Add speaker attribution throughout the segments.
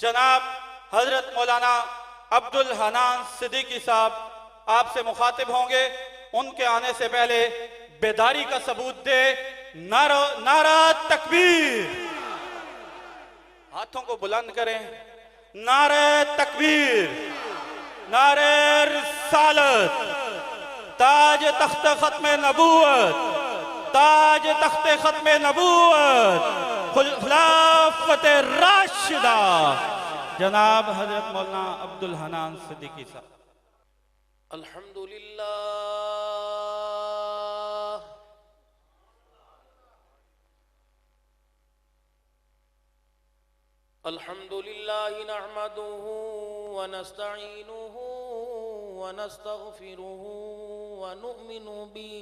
Speaker 1: جناب حضرت مولانا عبدالحنان صدیقی صاحب آپ سے مخاطب ہوں گے. ان کے آنے سے پہلے بیداری کا ثبوت دے نعرہ تکبیر. ہاتھوں کو بلند کریں. نعرہ تکبیر، نعرہ رسالت، تاج تخت ختم نبوت، تاج تخت ختم نبوت، خلافت راشدہ جناب حضرت مولانا عبدالحنان صدیقی صاحب.
Speaker 2: الحمدللہ الحمدللہ نحمده ونستعینه ونستغفره ونؤمن به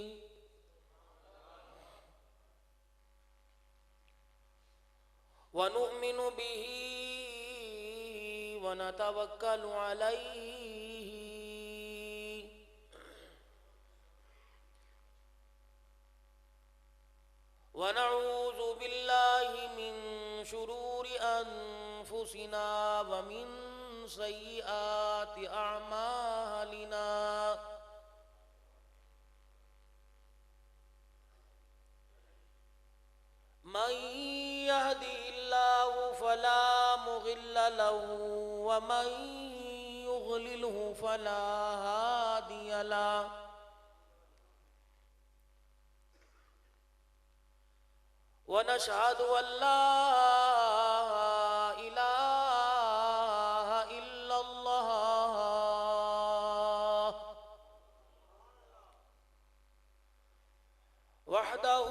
Speaker 2: ونتوکل علیہ ونعوذ باللہ من شرور انفسنا ومن سیئات اعمالنا من يهده الله فلا مضل له ومن يضلله فلا هادي له ونشهد أن لا إله إلا الله وحده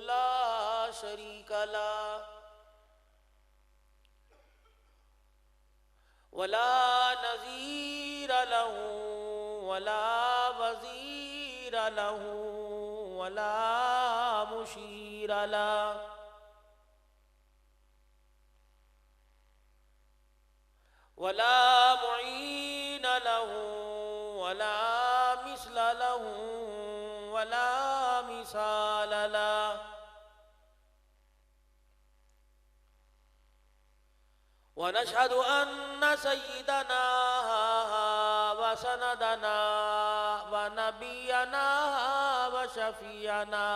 Speaker 2: لا شريك له ولا نظير له ولا وزير له ولا مشير له ولا معين له ولا مثل له ولا مثال له ونشهد أن سيدنا وسندنا ونبينا وشفيعنا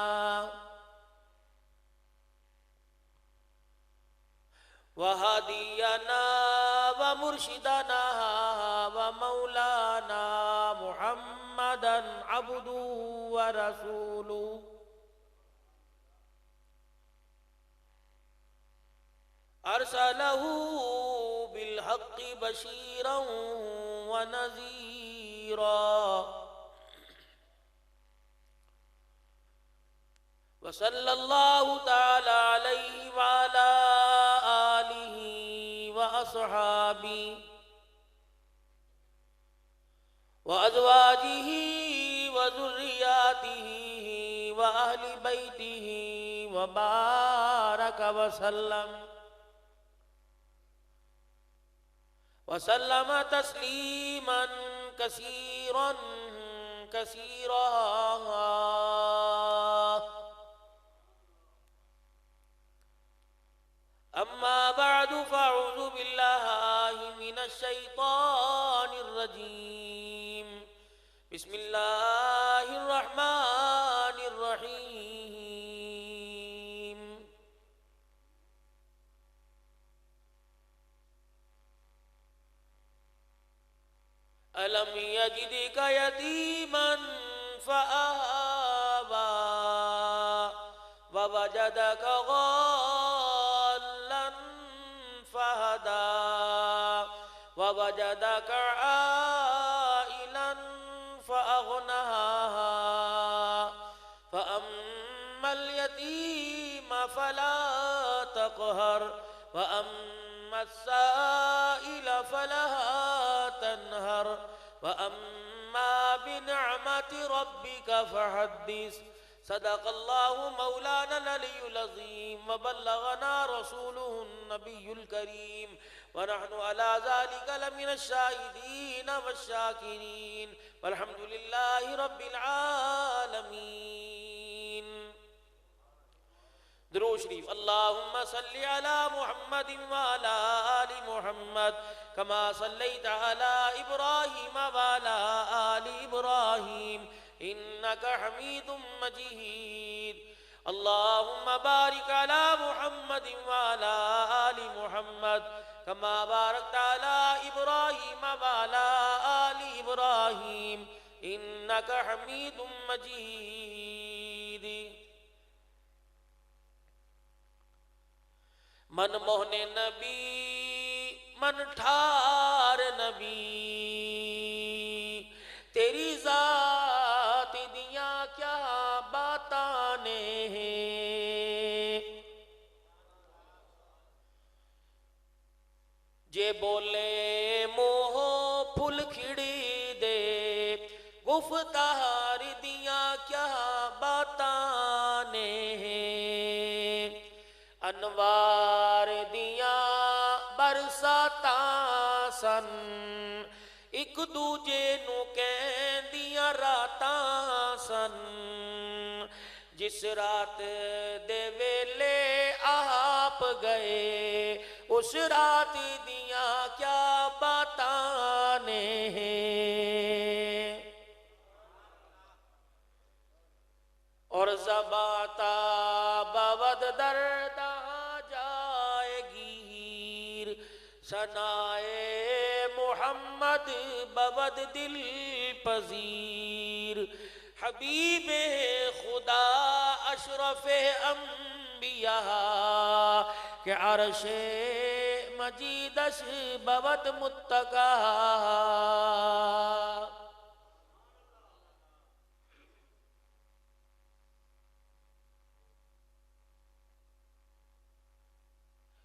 Speaker 2: وهدينا ومرشدنا ومولانا محمدا عبده ورسوله أرسله بالحق بشيرا ونذيرا وصلى الله تعالى عليه وعلى آله وأصحابه وأزواجه وذرياته وأهل بيته وبارك وسلم تسليما كثيرا كثيرا. أما بعد فأعوذ بالله من الشيطان الرجيم. بسم الله الرحمن الرحيم. ألم يجدك يتيما فآوى ووجدك ضالا فهدى ووجدك عائلا فأغنى فأما اليتيم فلا تقهر وأما السائل فلا تنهر وأما بنعمة ربك فحدث. صدق الله مولانا العلي العظيم وبلغنا رسوله النبي الكريم ونحن على ذلك لمن الشاهدين والشاكرين والحمد لله رب العالمين. درود شریف اللہم صلی علی محمد وعلی آل محمد کما صلیت علی ابراہیم وعلی آل ابراہیم انکا حمید مجید اللہم بارک علی محمد وعلی آل محمد کما بارکت علی ابراہیم وعلی آل ابراہیم انکا حمید مجید من موہن نبی من ٹھار نبی تیری ذات دیاں کیا باتانے ہیں جے بولے موہ پھل کھڑی دے گفتار دیاں کیا باتانے ہیں انوار دیاں برساتاں سن ایک دوجے نو کہندیاں راتاں سن جس رات دے ویلے آپ گئے اس رات دیاں کیا باتانے ہیں اور زباتا بود دردہ جائے گیر ثنائے محمد بود دل پذیر حبیب خدا اشرف انبیاء کہ عرش مجیدش بود متقا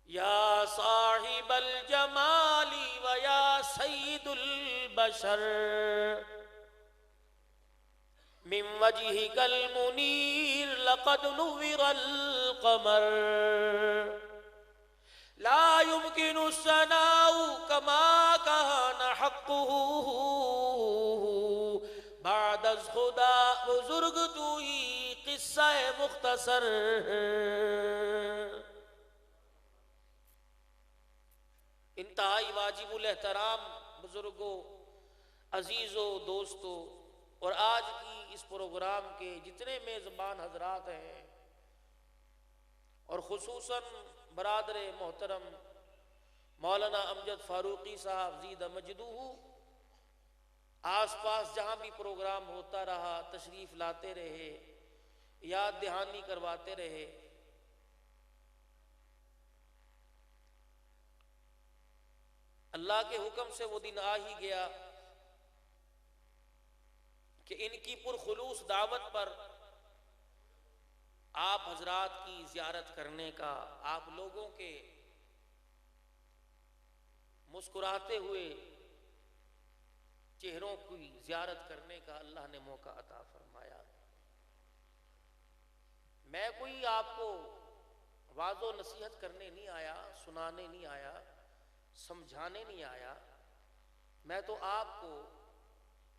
Speaker 2: یا صاحب الجمال و یا سید البشر من وجهك المنیر لقد نور القمر لا يمكن الثناء كما كان حقه بعد از خدا بزرگ تو ہی قصہ مختصر انتہائی واجب الاحترام بزرگوں عزیزوں دوستوں اور آج کی اس پروگرام کے جتنے میزبان حضرات ہیں اور خصوصاً برادر محترم مولانا امجد فاروقی صاحب زید مجدہ آس پاس جہاں بھی پروگرام ہوتا رہا تشریف لاتے رہے یاد دہانی کرواتے رہے اللہ کے حکم سے وہ دن آ ہی گیا کہ ان کی پرخلوص دعوت پر آپ حضرات کی زیارت کرنے کا آپ لوگوں کے مسکراتے ہوئے چہروں کی زیارت کرنے کا اللہ نے موقع عطا فرمایا۔ میں کوئی آپ کو واعظ و نصیحت کرنے نہیں آیا، سنانے نہیں آیا، سمجھانے نہیں آیا، میں تو آپ کو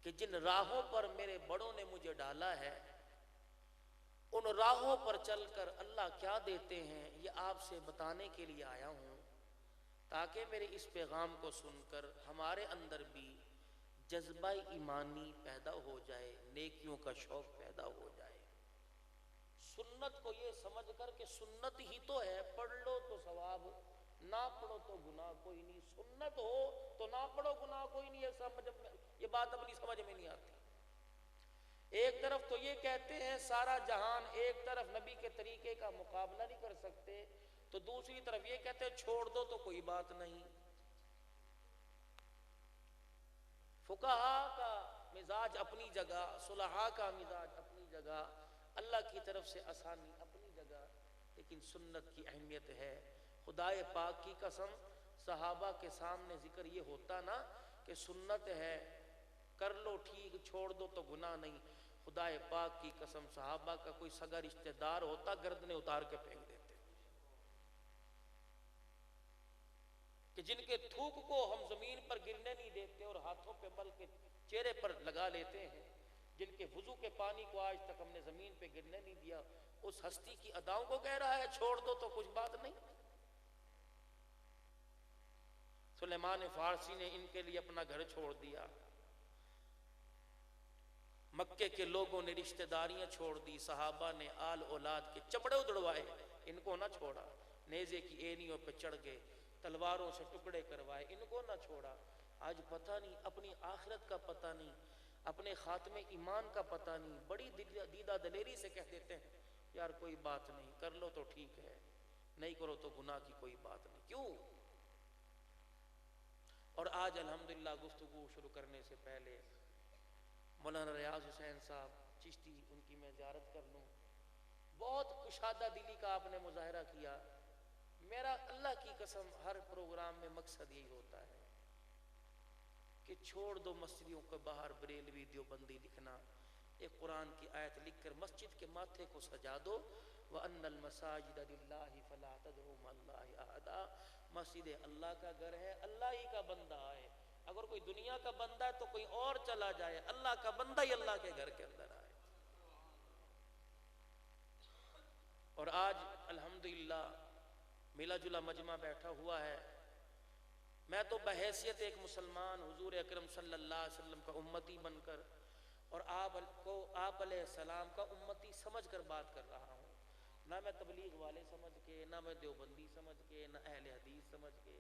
Speaker 2: کہ جن راہوں پر میرے بڑوں نے مجھے ڈالا ہے ان راہوں پر چل کر اللہ کیا دیتے ہیں یہ آپ سے بتانے کے لیے آیا ہوں، تاکہ میرے اس پیغام کو سن کر ہمارے اندر بھی جذبہ ایمانی پیدا ہو جائے، نیکیوں کا شوق پیدا ہو جائے۔ سنت کو یہ سمجھ کر کہ سنت ہی تو ہے، پڑھ لو تو ثواب، نہ پڑھو تو گناہ کوئی نہیں، سنت ہو تو نہ پڑھو گناہ کوئی نہیں، یہ بات اپنی سمجھ میں نہیں آتی۔ ایک طرف تو یہ کہتے ہیں سارا جہان، ایک طرف نبی کے طریقے کا مقابلہ نہیں کر سکتے، تو دوسری طرف یہ کہتے ہیں چھوڑ دو تو کوئی بات نہیں۔ فقہا کا مزاج اپنی جگہ، صلحاء کا مزاج اپنی جگہ، اللہ کی طرف سے آسانی اپنی جگہ، لیکن سنت کی اہمیت ہے۔ خدائے پاک کی قسم صحابہ کے سامنے ذکر یہ ہوتا نا کہ سنت ہے، کر لو ٹھیک، چھوڑ دو تو گناہ نہیں، خدائے پاک کی قسم صحابہ کا کوئی سگا رشتہ دار ہوتا گردنیں اتار کے پھینک دیتے، کہ جن کے تھوک کو ہم زمین پر گرنے نہیں دیتے اور ہاتھوں پہ مل کے چہرے پر لگا لیتے ہیں، جن کے وضو کے پانی کو آج تک ہم نے زمین پہ گرنے نہیں دیا، اس ہستی کی اداؤں کو کہہ رہا ہے چھوڑ دو تو کچھ بات نہیں۔ سلیمان فارسی نے ان کے لیے اپنا گھر چھوڑ دیا، مکے کے لوگوں نے رشتہ داریاں چھوڑ دی، صحابہ نے آل اولاد کے چمڑے اڑوائے، ان کو نہ چھوڑا، نیزے کی اینیوں پہ چڑھ گئے، تلواروں سے ٹکڑے کروائے، ان کو نہ چھوڑا۔ آج پتہ نہیں، اپنی آخرت کا پتہ نہیں، اپنے خاتمے ایمان کا پتہ نہیں، بڑی دیدہ دلیری سے کہہ دیتے ہیں یار کوئی بات نہیں، کر لو تو ٹھیک ہے، نہیں کرو تو گناہ کی کوئی بات نہیں۔ کیوں؟ اور آج الحمدللہ گفتگو شروع کرنے سے پہلے مولانا ریاض حسین صاحب چشتی، ان کی میں زیارت کر لوں۔ بہت کشادہ دلی کا آپ نے مظاہرہ کیا۔ میرا اللہ کی قسم ہر پروگرام میں مقصد یہی ہوتا ہے کہ چھوڑ دو مسجدوں کے باہر بریلوی دیوبندی لکھنا، ایک قرآن کی آیت لکھ کر مسجد کے ماتھے کو سجا دو، وَأَنَّ الْمَسَاجِدَ لِلَّهِ فَلَا تَدْعُوا مَعَ اللَّهِ أَحَدًا۔ مسجد اللہ کا گھر ہے، اللہ ہی کا بندہ ہے، اگر کوئی دنیا کا بندہ ہے تو کوئی اور چلا جائے، اللہ کا بندہ ہی اللہ کے گھر کے اندر آئے۔ اور آج الحمدللہ ملا جلا مجمع بیٹھا ہوا ہے، میں تو بحیثیت ایک مسلمان حضور اکرم صلی اللہ علیہ وسلم کا امتی بن کر اور آپ علیہ السلام کا امتی سمجھ کر بات کر رہا ہوں، نہ میں تبلیغ والے سمجھ کے، نہ میں دیوبندی سمجھ کے، نہ اہل حدیث سمجھ کے،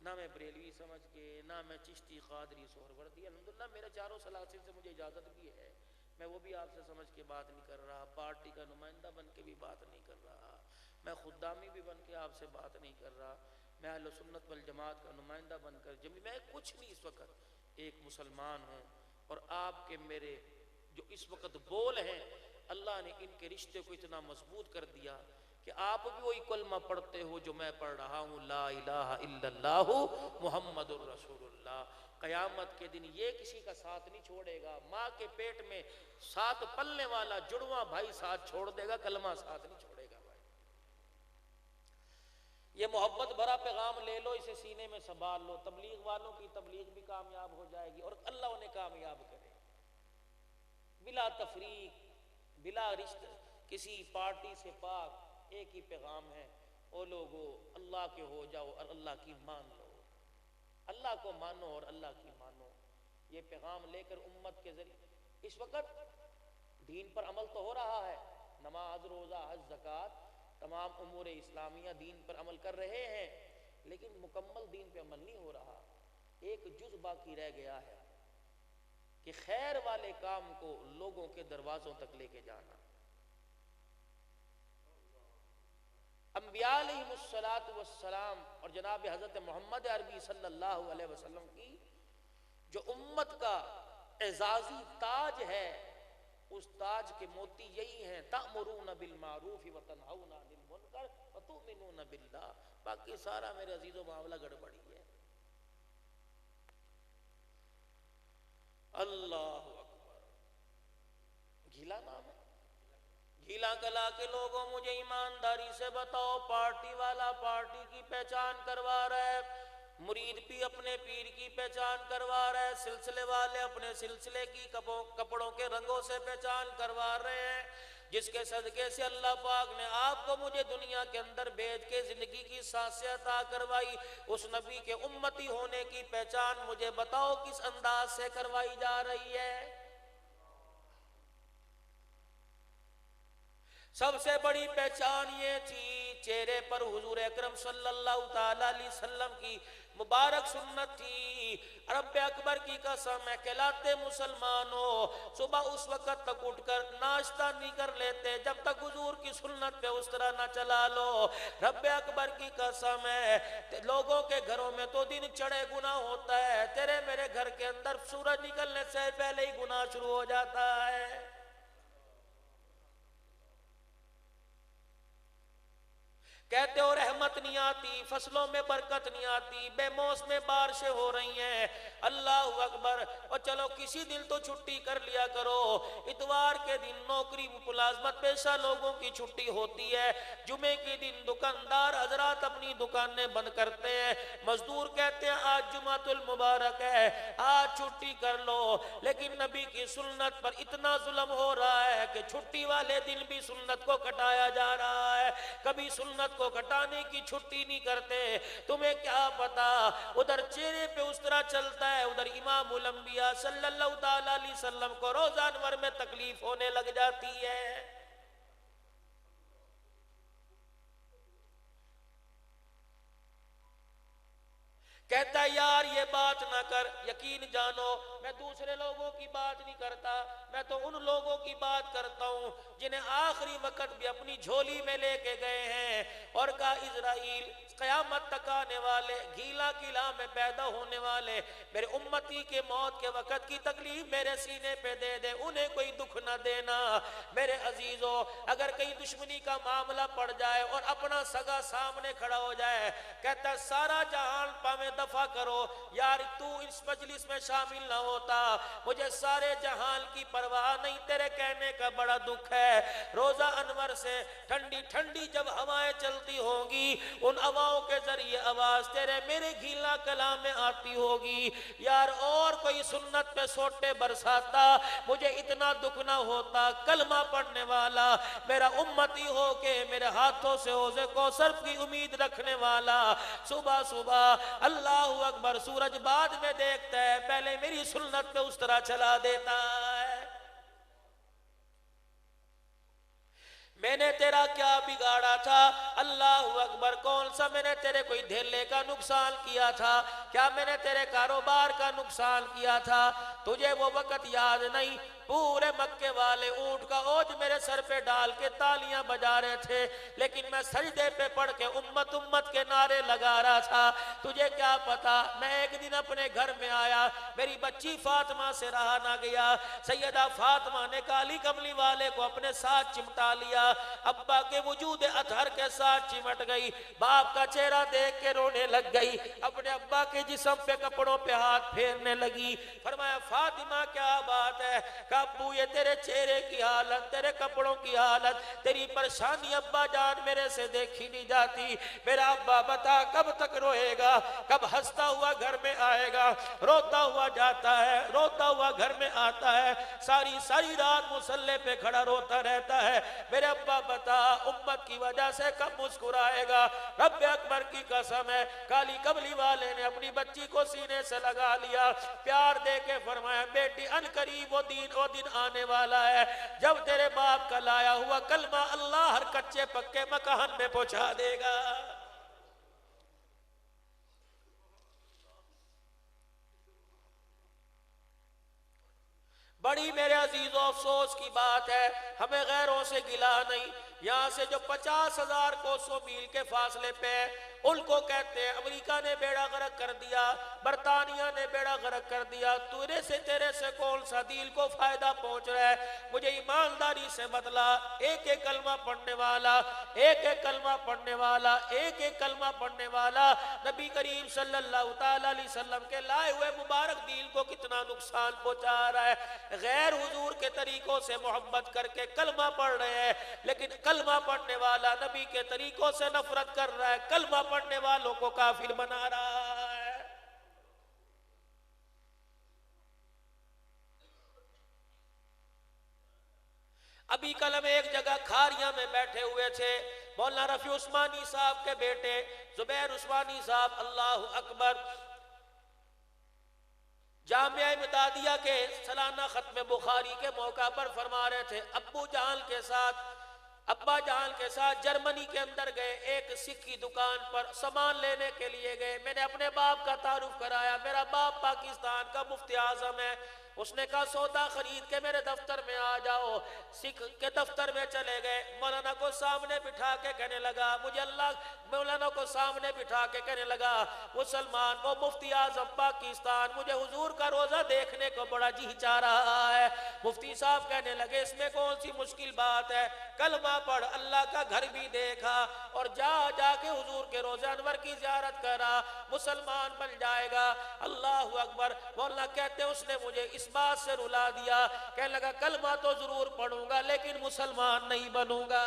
Speaker 2: نہ میں بریلوی سمجھ کے، نہ میں چشتی قادری سہروردی۔ الحمدللہ میرے چاروں سلاسل سے مجھے اجازت بھی ہے، میں وہ بھی آپ سے سمجھ کے بات نہیں کر رہا، پارٹی کا نمائندہ بن کے بھی بات نہیں کر رہا، میں خدامی بھی بن کے آپ سے بات نہیں کر رہا، میں اہل سنت والجماعت کا نمائندہ بن کر میں کچھ نہیں، اس وقت ایک مسلمان ہوں، اور آپ کے میرے جو اس وقت بول ہیں، اللہ نے ان کے رشتے کو اتنا مضبوط کر دیا کہ آپ بھی وہی کلمہ پڑھتے ہو جو میں پڑھ رہا ہوں، لا الہ الا اللہ محمد الرسول اللہ۔ قیامت کے دن یہ کسی کا ساتھ نہیں چھوڑے گا، ماں کے پیٹ میں ساتھ پلنے والا جڑواں بھائی ساتھ چھوڑ دے گا، کلمہ ساتھ نہیں چھوڑے گا بھائی۔ یہ محبت بھرا پیغام لے لو، اسے سینے میں سنبھال لو، تبلیغ والوں کی تبلیغ بھی کامیاب ہو جائے گی اور اللہ انہیں کامیاب کرے، بلا تفریق، بلا رشتہ، کسی پارٹی سے پاک، ایک ہی پیغام ہے، او لوگو اللہ کے ہو جاؤ اور اللہ کی مان لو، اللہ کو مانو اور اللہ کی مانو۔ یہ پیغام لے کر امت کے ذریعے اس وقت دین پر عمل تو ہو رہا ہے، نماز، روزہ، حج، زکوٰۃ، تمام امور اسلامیہ دین پر عمل کر رہے ہیں، لیکن مکمل دین پہ عمل نہیں ہو رہا، ایک جز باقی رہ گیا ہے کہ خیر والے کام کو لوگوں کے دروازوں تک لے کے جانا۔ انبیاء علیہم السلام اور جناب حضرت محمد عربی صلی اللہ علیہ وسلم کی جو امت کا اعزازی تاج ہے، اس تاج کے موتی یہی ہیں، تأمرون بالمعروف وتنہون عن المنکر وتؤمنون باللہ۔ باقی سارا میرے عزیزوں معاملہ گڑبڑی ہے۔ اللہ اکبر، گھیلا نام ہے، گھیلا کلا کے لوگوں مجھے ایمانداری سے بتاؤ، پارٹی والا پارٹی کی پہچان کروا رہا ہے، مرید بھی اپنے پیر کی پہچان کروا رہا ہے، سلسلے والے اپنے سلسلے کی کپڑوں کے رنگوں سے پہچان کروا رہے ہیں، جس کے صدقے سے اللہ پاک نے آپ کو مجھے دنیا کے اندر بھیج کے زندگی کی سانسیں عطا کروائی، اس نبی کے امتی ہونے کی پہچان مجھے بتاؤ کس انداز سے کروائی جا رہی ہے۔ سب سے بڑی پہچان یہ تھی، چہرے پر حضور اکرم صلی اللہ تعالی علیہ وسلم کی مبارک سنت تھی، رب اکبر کی قسم ہے، کہلاتے مسلمانوں صبح اس وقت تک اٹھ کر ناشتہ نہیں کر لیتے جب تک حضور کی سنت پہ اس طرح نہ چلا لو، رب اکبر کی قسم ہے، لوگوں کے گھروں میں تو دن چڑھے گناہ ہوتا ہے، تیرے میرے گھر کے اندر سورج نکلنے سے پہلے ہی گناہ شروع ہو جاتا ہے۔ کہتے ہو رحمت نہیں آتی، فصلوں میں برکت نہیں آتی، بے موسم بارشیں ہو رہی ہیں، اللہ اکبر، اور چلو کسی دن تو چھٹی کر لیا کرو، اتوار کے دن نوکری ملازمت پیشہ لوگوں کی چھٹی ہوتی ہے، جمعے کے دن دکاندار حضرات اپنی دکانیں بند کرتے ہیں، مزدور کہتے ہیں آج جمعۃ المبارک ہے آج چھٹی کر لو، لیکن نبی کی سنت پر اتنا ظلم ہو رہا ہے کہ چھٹی والے دن بھی سنت کو کٹایا جا رہا ہے، کبھی سنت کو کٹانے کی چھٹی نہیں کرتے، تمہیں کیا پتا ادھر چہرے پہ اس طرح چلتا ہے، ادھر امام الانبیاء صلی اللہ تعالی علیہ وسلم کو روزہ انور میں تکلیف ہونے لگ جاتی ہے۔ کہتا ہے یار یہ بات نہ کر، یقین جانو میں دوسرے لوگوں کی بات نہیں کرتا، میں تو ان لوگوں کی بات کرتا ہوں جنہیں آخری وقت بھی اپنی جھولی میں لے کے گئے ہیں اور کہا اسرائیل قیامت تک آنے والے، گیلا قلعہ میں پیدا ہونے والے میرے امتی کے موت کے وقت کی تکلیف میرے سینے پہ دے دے، انہیں کوئی دکھ نہ دینا۔ میرے عزیزو اگر کہیں دشمنی کا معاملہ پڑ جائے اور اپنا سگا سامنے کھڑا ہو جائے، کہتا ہے سارا جہان پاویں دفع کرو، یار تو اس مجلس میں شامل نہ ہوتا، مجھے سارے جہان کی پرواہ نہیں، تیرے کہنے کا بڑا دکھ ہے۔ روزہ انور سے ٹھنڈی ٹھنڈی جب ہوائیں چلتی ہوں گی، ان ہواؤں کے ذریعے آواز تیرے میرے گھیلا کلام میں آتی ہوگی، یار اور کوئی سنت پہ سوٹے برساتا مجھے اتنا دکھ نہ ہوتا، کلمہ پڑھنے والا میرا امتی ہو کے میرے ہاتھوں سے حوض کوثر کی امید رکھنے والا صبح صبح اللہ اکبر سورج بعد میں دیکھتا ہے، پہلے میری سنت پہ اس طرح چلا دیتا ہے۔ میں نے تیرا کیا بگاڑا تھا اللہ اکبر، کون سا میں نے تیرے کوئی دھیلے کا نقصان کیا تھا، کیا میں نے تیرے کاروبار کا نقصان کیا تھا، تجھے وہ وقت یاد نہیں پورے مکے والے اونٹ کا اوج میرے سر پہ ڈال کے تالیاں بجا رہے تھے، لیکن میں سجدے پہ پڑھ کے امت امت کے نعرے لگا رہا تھا، تجھے کیا پتا میں ایک دن اپنے گھر میں آیا، میری بچی فاطمہ سے رہا نہ گیا، سیدہ فاطمہ نے کالی کملی والے کو اپنے ساتھ چمٹا لیا، ابا کے وجود اطہر کے ساتھ چمٹ گئی، باپ کا چہرہ دیکھ کے رونے لگ گئی، اپنے ابا کے جسم پہ کپڑوں پہ ہاتھ پھیرنے لگی، فرمایا فاطمہ کیا بات ہے، کہ ابو یہ تیرے چہرے کی حالت، تیرے کپڑوں کی حالت، تیری پریشانی ابا جان میرے سے دیکھی نہیں جاتی، میرا ابا بتا کب تک روئے گا، کب ہنستا ہوا گھر میں آئے گا، روتا ہوا جاتا ہے، روتا ہوا گھر میں آتا ہے، ساری ساری رات مصلے پہ کھڑا روتا رہتا ہے، میرے ابا بتا امت کی وجہ سے کب مسکرائے گا، رب اکبر کی قسم ہے، کالی کملی والے نے اپنی بچی کو سینے سے لگا لیا، پیار دے کے فرمایا بیٹی ان قریب وہ دن آنے والا ہے جب تیرے باپ کا لایا ہوا کلمہ اللہ ہر کچے پکے مکان میں پہنچا دے گا۔ بڑی میرے عزیزوں افسوس کی بات ہے، ہمیں غیروں سے گلا نہیں، یہاں سے جو 50,000 کوسوں میل کے فاصلے پہ ان کو کہتے ہیں امریکہ نے بیڑا غرق کر دیا، برطانیہ نے بیڑا غرق کر دیا، تیرے سے کون سا دل کو فائدہ پہنچ رہا ہے، مجھے ایمانداری سے بتلا، ایک ایک کلمہ پڑھنے والا، ایک ایک کلمہ پڑھنے والا، ایک ایک کلمہ پڑھنے والا نبی کریم صلی اللہ تعالی علیہ وسلم کے لائے ہوئے مبارک دل کو کتنا نقصان پہنچا رہا ہے۔ غیر حضور کے طریقوں سے محبت کر کے کلمہ پڑھ رہے ہیں، لیکن کلمہ پڑھنے والا نبی کے طریقوں سے نفرت کر رہا ہے، کلمہ پڑھنے والوں کو کافر بنا رہا ہے۔ ابھی کل ہم ایک جگہ کھاریاں میں بیٹھے ہوئے تھے، مولانا رفیع عثمانی صاحب کے بیٹے زبیر عثمانی صاحب اللہ اکبر جامعہ امدادیہ کے سالانہ ختم بخاری کے موقع پر فرما رہے تھے، ابا جان کے ساتھ جرمنی کے اندر گئے، ایک سکھ کی دکان پر سامان لینے کے لیے گئے، میں نے اپنے باپ کا تعارف کرایا، میرا باپ پاکستان کا مفتی اعظم ہے، اس نے کہا سودا خرید کے میرے دفتر میں آ جاؤ. سکھ کے دفتر میں چلے گئے. مولانا کو سامنے بٹھا کے کہنے لگا مجھے مولانا کو سامنے بٹھا کے کہنے لگا مسلمان وہ مفتی اعظم پاکستان مجھے حضور کا روزہ دیکھنے کو بڑا جی چاہ رہا ہے. مفتی صاحب کہنے لگے اس میں کون سی مشکل بات ہے, کلمہ پڑھ, اللہ کا گھر بھی دیکھا اور جا کے حضور کے روزہ انور کی زیارت کرا, مسلمان بن جائے گا. اللہ اکبر. مولانا کہتے اس نے مجھے اس بات سے رلا دیا, کہنے لگا کلمہ تو ضرور پڑھوں گا لیکن مسلمان نہیں بنوں گا.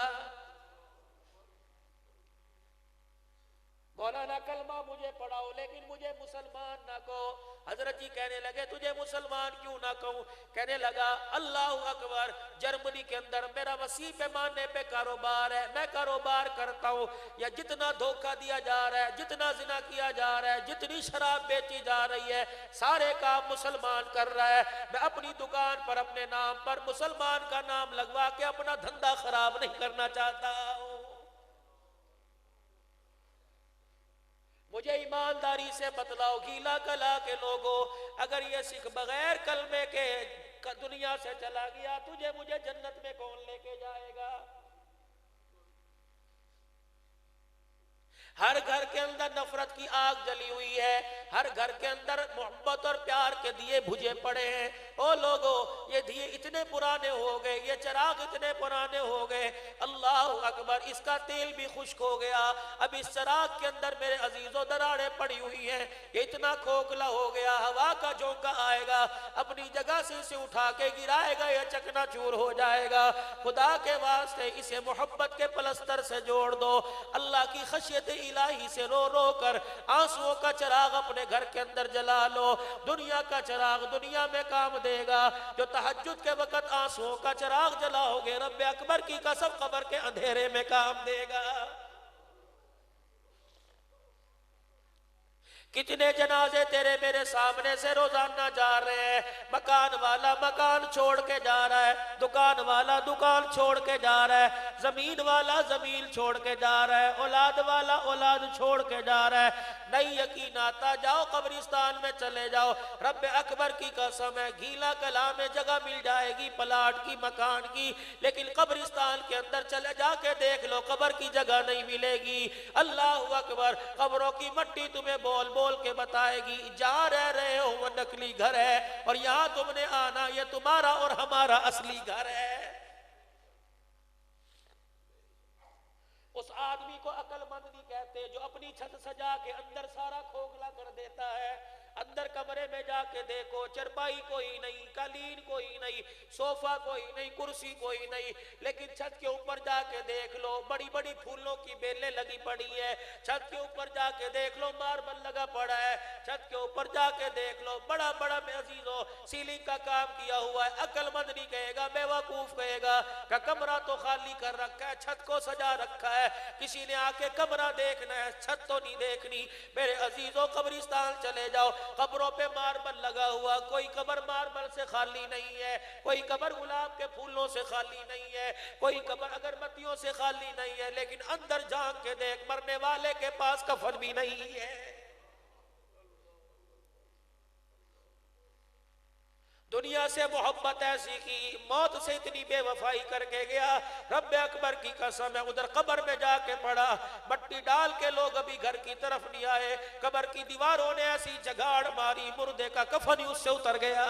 Speaker 2: مولانا کلمہ مجھے پڑھاؤ لیکن مجھے مسلمان نہ کہو. حضرت جی کہنے لگے تجھے مسلمان کیوں نہ کہوں؟ کہنے لگا اللہ اکبر, جرمنی کے اندر میرا وسیع پیمانے پہ کاروبار ہے, میں کاروبار کرتا ہوں, یا جتنا دھوکہ دیا جا رہا ہے, جتنا زنا کیا جا رہا ہے, جتنی شراب بیچی جا رہی ہے, سارے کام مسلمان کر رہا ہے. میں اپنی دکان پر اپنے نام پر مسلمان کا نام لگوا کے اپنا دھندا خراب نہیں کرنا چاہتا ہوں. مجھے ایمانداری سے بتلاؤ گیلا کلا کے لوگوں, اگر یہ سکھ بغیر کلمے کے دنیا سے چلا گیا تجھے مجھے جنت میں کون لے کے جائے گا؟ ہر گھر کے اندر نفرت کی آگ جلی ہوئی ہے, ہر گھر کے اندر محبت اور پیار کے دیے بجھے پڑے ہیں. او لوگو یہ دیے اتنے پرانے ہو گئے, یہ چراغ اتنے پرانے ہو گئے, اللہ اکبر, اس کا تیل بھی خشک ہو گیا. اب اس چراغ کے اندر میرے عزیزوں دراڑیں پڑی ہوئی ہیں, یہ اتنا کھوکھلا ہو گیا, ہوا کا جھونکا آئے گا اپنی جگہ سے اسے اٹھا کے گرائے گا, یہ چکنا چور ہو جائے گا. خدا کے واسطے اسے محبت کے پلستر سے جوڑ دو. اللہ کی خشیت الہی سے رو رو کر آنسوؤں کا چراغ اپنے گھر کے اندر جلا لو. دنیا کا چراغ دنیا میں کام دے گا, جو تہجد کے وقت آنسوؤں کا چراغ جلاؤ گے رب اکبر کی قسم قبر کے اندھیرے میں کام دے گا. کتنے جنازے تیرے میرے سامنے سے روزانہ جا رہے ہیں. مکان والا مکان چھوڑ کے جا رہا ہے, دکان والا دکان چھوڑ کے جا رہا ہے, زمین والا زمین چھوڑ کے جا رہا ہے, اولاد والا اولاد چھوڑ کے جا رہا ہے. نہیں یقین آتا جاؤ قبرستان میں چلے جاؤ, رب اکبر کی قسم ہے گیلا کلا میں جگہ مل جائے گی پلاٹ کی مکان کی, لیکن قبرستان کے اندر چلے جا کے دیکھ لو قبر کی جگہ نہیں ملے گی. اللہ اکبر. قبروں کی مٹی تمہیں بول بول کے بتائے گی جہاں رہ رہے ہو وہ نقلی گھر ہے, اور یہاں تم نے آنا یہ تمہارا اور ہمارا اصلی گھر ہے. اس آدمی کو عقل مند نہیں کہتے جو اپنی چھت سجا کے اندر سارا کھوکھلا کر دیتا ہے. اندر کمرے میں جا کے دیکھو چرپائی کوئی نہیں, قالین کوئی نہیں, صوفہ کوئی نہیں, کرسی کوئی نہیں, لیکن چھت کے اوپر جا کے دیکھ لو بڑی بڑی پھولوں کی بیلیں لگی پڑی ہے. چھت کے اوپر جا کے دیکھ لو ماربل لگا پڑا ہے. چھت کے اوپر جا کے دیکھ لو بڑا بڑا میں عزیزوں سیلنگ کا کام کیا ہوا ہے. عقل مند نہیں کہے گا, بے وقوف کہے گا کہ کمرہ تو خالی کر رکھا ہے, چھت کو سجا رکھا ہے. کسی نے آ کے کمرہ دیکھنا ہے, چھت تو نہیں دیکھنی. میرے عزیزوں قبرستان چلے جاؤ, قبروں پہ ماربل لگا ہوا, کوئی قبر ماربل سے خالی نہیں ہے, کوئی قبر گلاب کے پھولوں سے خالی نہیں ہے, کوئی قبر اگربتیوں سے خالی نہیں ہے, لیکن اندر جھانک کے دیکھ مرنے والے کے پاس کفن بھی نہیں ہے. دنیا سے محبت ایسی کی, موت سے اتنی بے وفائی کر کے گیا. رب اکبر کی قسم ہے ادھر قبر میں جا کے پڑا, مٹی ڈال کے لوگ ابھی گھر کی طرف نہیں آئے. قبر کی دیواروں نے ایسی جگاڑ ماری مردے کا کفن ہی اس سے اتر گیا.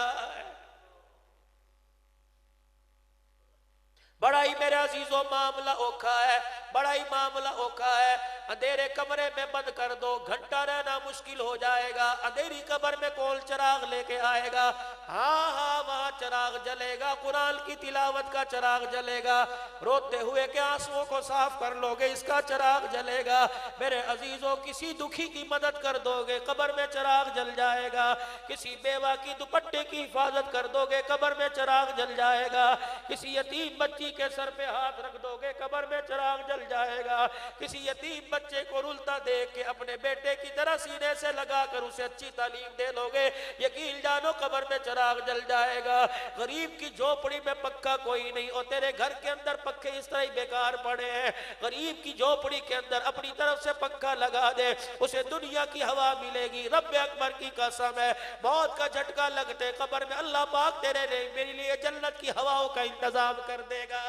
Speaker 2: بڑا ہی میرے عزیزوں معاملہ اوکھا ہے, بڑا ہی معاملہ اوکھا ہے. اندھیرے کمرے میں بند کر دو, گھنٹہ رہنا مشکل ہو جائے گا. اندھیری قبر میں کون چراغ لے کے آئے گا؟ ہاں وہاں چراغ جلے گا, قرآن کی تلاوت کا چراغ جلے گا. روتے ہوئے کے آنسوؤں کو صاف کر لو گے, اس کا چراغ جلے گا. میرے عزیزوں کسی دکھی کی مدد کر دو گے, قبر میں چراغ جل جائے گا. کسی بیوہ کی دوپٹے کی حفاظت کر دو گے, قبر میں چراغ جل جائے گا. کسی یتیم بچی کے سر پہ ہاتھ رکھ دو گے, قبر میں چراغ جل چل جائے گا. کسی یتیم بچے کو رلتا دیکھ کے اپنے بیٹے کی طرح سینے سے لگا کر اسے اچھی تعلیم دے لو گے, یقین جانو قبر میں چراغ جل جائے گا. غریب کی جھوپڑی میں پکا کوئی نہیں, اور تیرے گھر کے اندر پکے اس طرح ہی بیکار پڑے ہیں. غریب کی جھوپڑی کے اندر اپنی طرف سے پکا لگا دے, اسے دنیا کی ہوا ملے گی. رب اکبر کی قسم ہے, موت کا جھٹکا لگتے قبر میں اللہ پاک تیرے لیے میرے لیے جنت کی ہواؤں کا انتظام کر دے گا.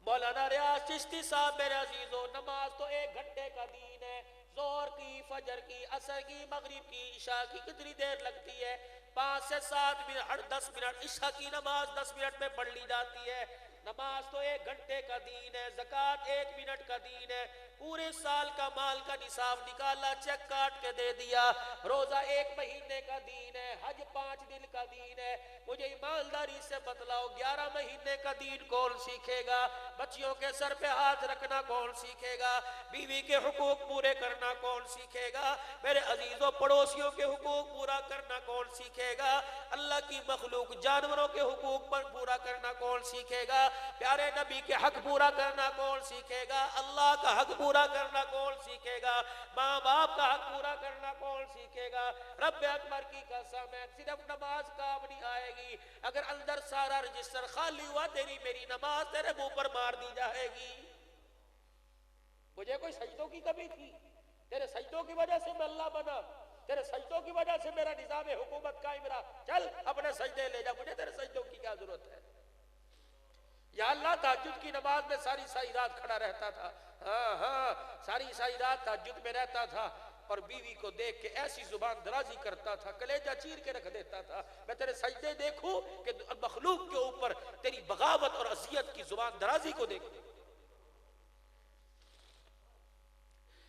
Speaker 2: مولانا ریاض چشتی صاحب میرے عزیزو, نماز تو 1 گھنٹے کا دین ہے. ظہر کی, فجر کی, عصر کی, مغرب کی, عشاء کی کتنی دیر لگتی ہے؟ 5 سے 7 منٹ, ہر 10 منٹ. عشاء کی نماز 10 منٹ میں پڑھ لی جاتی ہے. نماز تو 1 گھنٹے کا دین ہے. زکوٰۃ 1 منٹ کا دین ہے. پورے سال کا مال کا نصاب نکالا, چیک کاٹ کے دے دیا. روزہ 1 مہینے کا دین ہے. حج 5 دن کا دین ہے. مجھے ایمانداری سے بتلاؤ 11 مہینے کا دین کون سیکھے گا؟ بچیوں کے سر پہ ہاتھ رکھنا کون سیکھے گا؟ بیوی کے حقوق پورے کرنا کون سیکھے گا؟ میرے عزیزوں پڑوسیوں کے حقوق پورا کرنا کون سیکھے گا؟ اللہ کی مخلوق جانوروں کے حقوق پر پورا کرنا کون سیکھے گا؟ پیارے نبی کے حق پورا کرنا کون سیکھے گا؟ اللہ کا حق پورا کرنا کون سیکھے گا؟ ماں باپ کا حق پورا کرنا کون سیکھے گا؟ رب اکبر کی قسم ہے, صرف نماز کام نہیں آئے گی. اگر اندر سارا رجسٹر خالی ہوا, تیری میری نماز تیرے منہ پر مار دی جائے گی. مجھے کوئی سجدوں کی کمی تھی؟ تیرے سجدوں کی وجہ سے میں اللہ بنا, تیرے سجدوں کی وجہ سے میرا نظام حکومت قائم رہا. چل اپنے سجدے لے جا, مجھے تیرے سجدوں کی کیا ضرورت ہے؟ یا اللہ تہجد کی نماز میں ساری رات کھڑا رہتا تھا. ہاں ساری رات تہجد میں رہتا تھا, اور بیوی کو دیکھ کے ایسی زبان درازی کرتا تھا, کلیجہ چیر کے رکھ دیتا تھا. میں تیرے سجدے دیکھوں کہ مخلوق کے اوپر تیری بغاوت اور اذیت کی زبان درازی کو دیکھوں.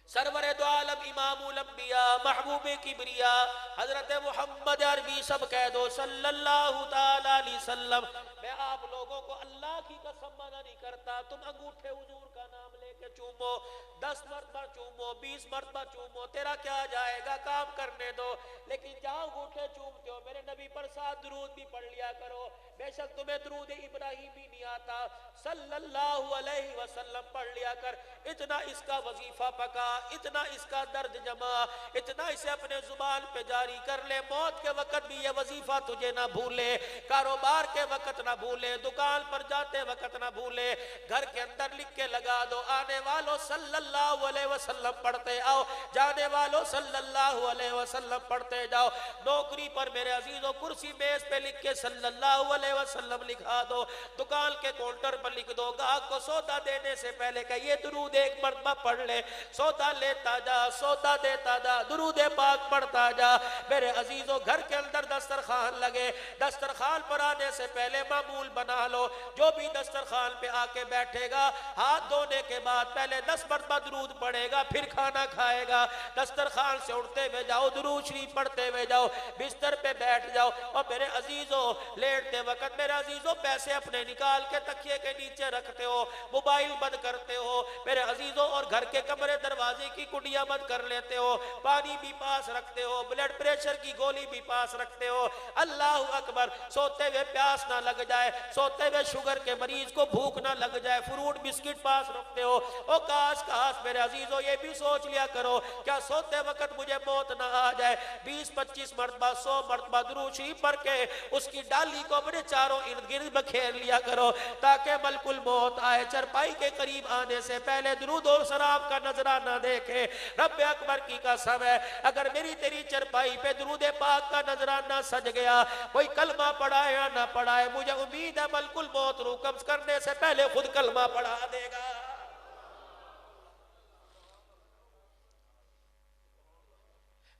Speaker 2: سرور دو عالم امام الانبیاء محبوب کبریا حضرت محمد عربی سب کہہ دو صلی اللہ تعالی علیہ وسلم. میں آپ لوگوں کو اللہ کی قسم منع نہیں کرتا, تم انگوٹھے حضور کا نام لے کے چومو, 10 مرتبہ چومو, 20 مرتبہ چومو, تیرا کیا جائے گا, کام کرنے دو. لیکن جہاں انگوٹھے چومتے ہو میرے نبی پر 7 درود بھی پڑھ لیا کرو. بے شک تمہیں درود ابراہیمی نہیں آتا, صلی اللہ علیہ وسلم پڑھ لیا کر. اتنا اس کا وظیفہ پکا, اتنا اس کا درد جمع, اتنا اسے اپنے زبان پہ جاری کر لے. موت کے وقت بھی یہ وظیفہ تجھے نہ بھولے, کاروبار کے وقت نہ بھولے, دکان پر جاتے وقت نہ بھولے. گھر کے اندر لکھ کے لگا دو, آنے والوں صلی اللہ علیہ وسلم پڑھتے آؤ, جانے والوں صلی اللہ علیہ وسلم پڑھتے جاؤ. نوکری پر میرے عزیزوں کرسی میز پہ لکھ کے صلی اللہ علیہ وسلم لکھا دو. دکان کے کاؤنٹر پر لکھ دو, گاہک کو سودا دینے سے پہلے کہ یہ درود 1 مرتبہ پڑھ لے, سودا لیتا جا, سودا دیتا جا, درود پاک پڑھتا جا. میرے عزیزوں گھر کے اندر دسترخوان لگے, دسترخوان پر آنے سے پہلے معمول بنا لو, جو بھی دسترخوان پہ آ کے بیٹھے گا ہاتھ دھونے کے بعد پہلے 10 مرتبہ درود پڑھے گا, پھر کھانا کھائے گا. دسترخوان سے اٹھتے ہوئے جاؤ, درود شریف پڑھتے ہوئے جاؤ, بستر پہ بیٹھ جاؤ. اور میرے عزیزوں لیٹتے وقت میرے عزیزوں پیسے اپنے نکال کے تکیے کے نیچے رکھتے ہو, موبائل بند کرتے ہو میرے عزیزوں, اور گھر کے کمرے دروازے کی کنڈیاں بند کر لیتے ہو, پانی بھی پاس رکھتے ہو, بلڈ پریشر کی گولی بھی پاس رکھتے ہو. اللہ اکبر, سوتے ہوئے پیاس نہ لگ جائے, سوتے ہوئے شوگر کے مریض کو بھوک نہ لگ جائے, فروٹ بسکٹ پاس رکھتے ہو. او کاش میرے عزیزوں یہ بھی سوچ لیا کرو کیا سوتے وقت مجھے موت نہ آ جائے. 20-25 مرتبہ 100 مرتبہ درود شریف پڑھ کے اس کی ڈالی کو اپنے چاروں ارد گرد بکھیر لیا کرو, تاکہ ملک الموت آئے چرپائی کے قریب آنے سے پہلے درود و سلام کا نظرانہ دیکھے. رب اکبر کی قسم ہے, اگر میری تیری چرپائی پہ درود پاک کا نظرانہ سج گیا, کوئی کلمہ پڑھائے یا نہ پڑھائے, مجھے امید ہے ملک الموت روح قبض کرنے سے پہلے خود کلمہ پڑھا دے گا.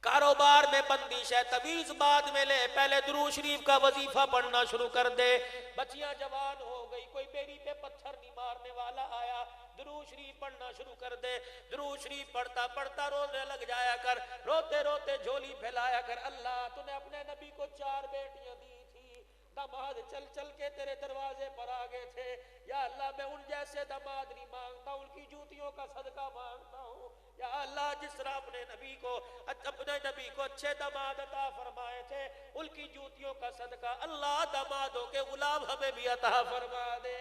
Speaker 2: کاروبار میں بندش ہے, تمیز بعد میں لے, پہلے درود شریف کا وظیفہ پڑھنا شروع کر دے. بچیاں جوان ہو گئی, کوئی بیری پہ پتھر نہیں مارنے والا آیا, درود شریف پڑھنا شروع کر دے. درود شریف پڑھتا پڑھتا رونے لگ جایا کر, روتے روتے جھولی پھیلایا کر. اللہ تو نے اپنے نبی کو 4 بیٹیاں دی تھی, داماد چل چل کے تیرے دروازے پر آگے تھے. یا اللہ میں ان جیسے داماد نہیں مانگتا, ان کی جوتیوں کا صدقہ مانگتا ہوں. یا اللہ جس طرح اپنے نبی کو اچھے داماد عطا فرمائے تھے, ان کی جوتیوں کا صدقہ اللہ دامادوں کے غلام ہمیں بھی عطا فرما دے.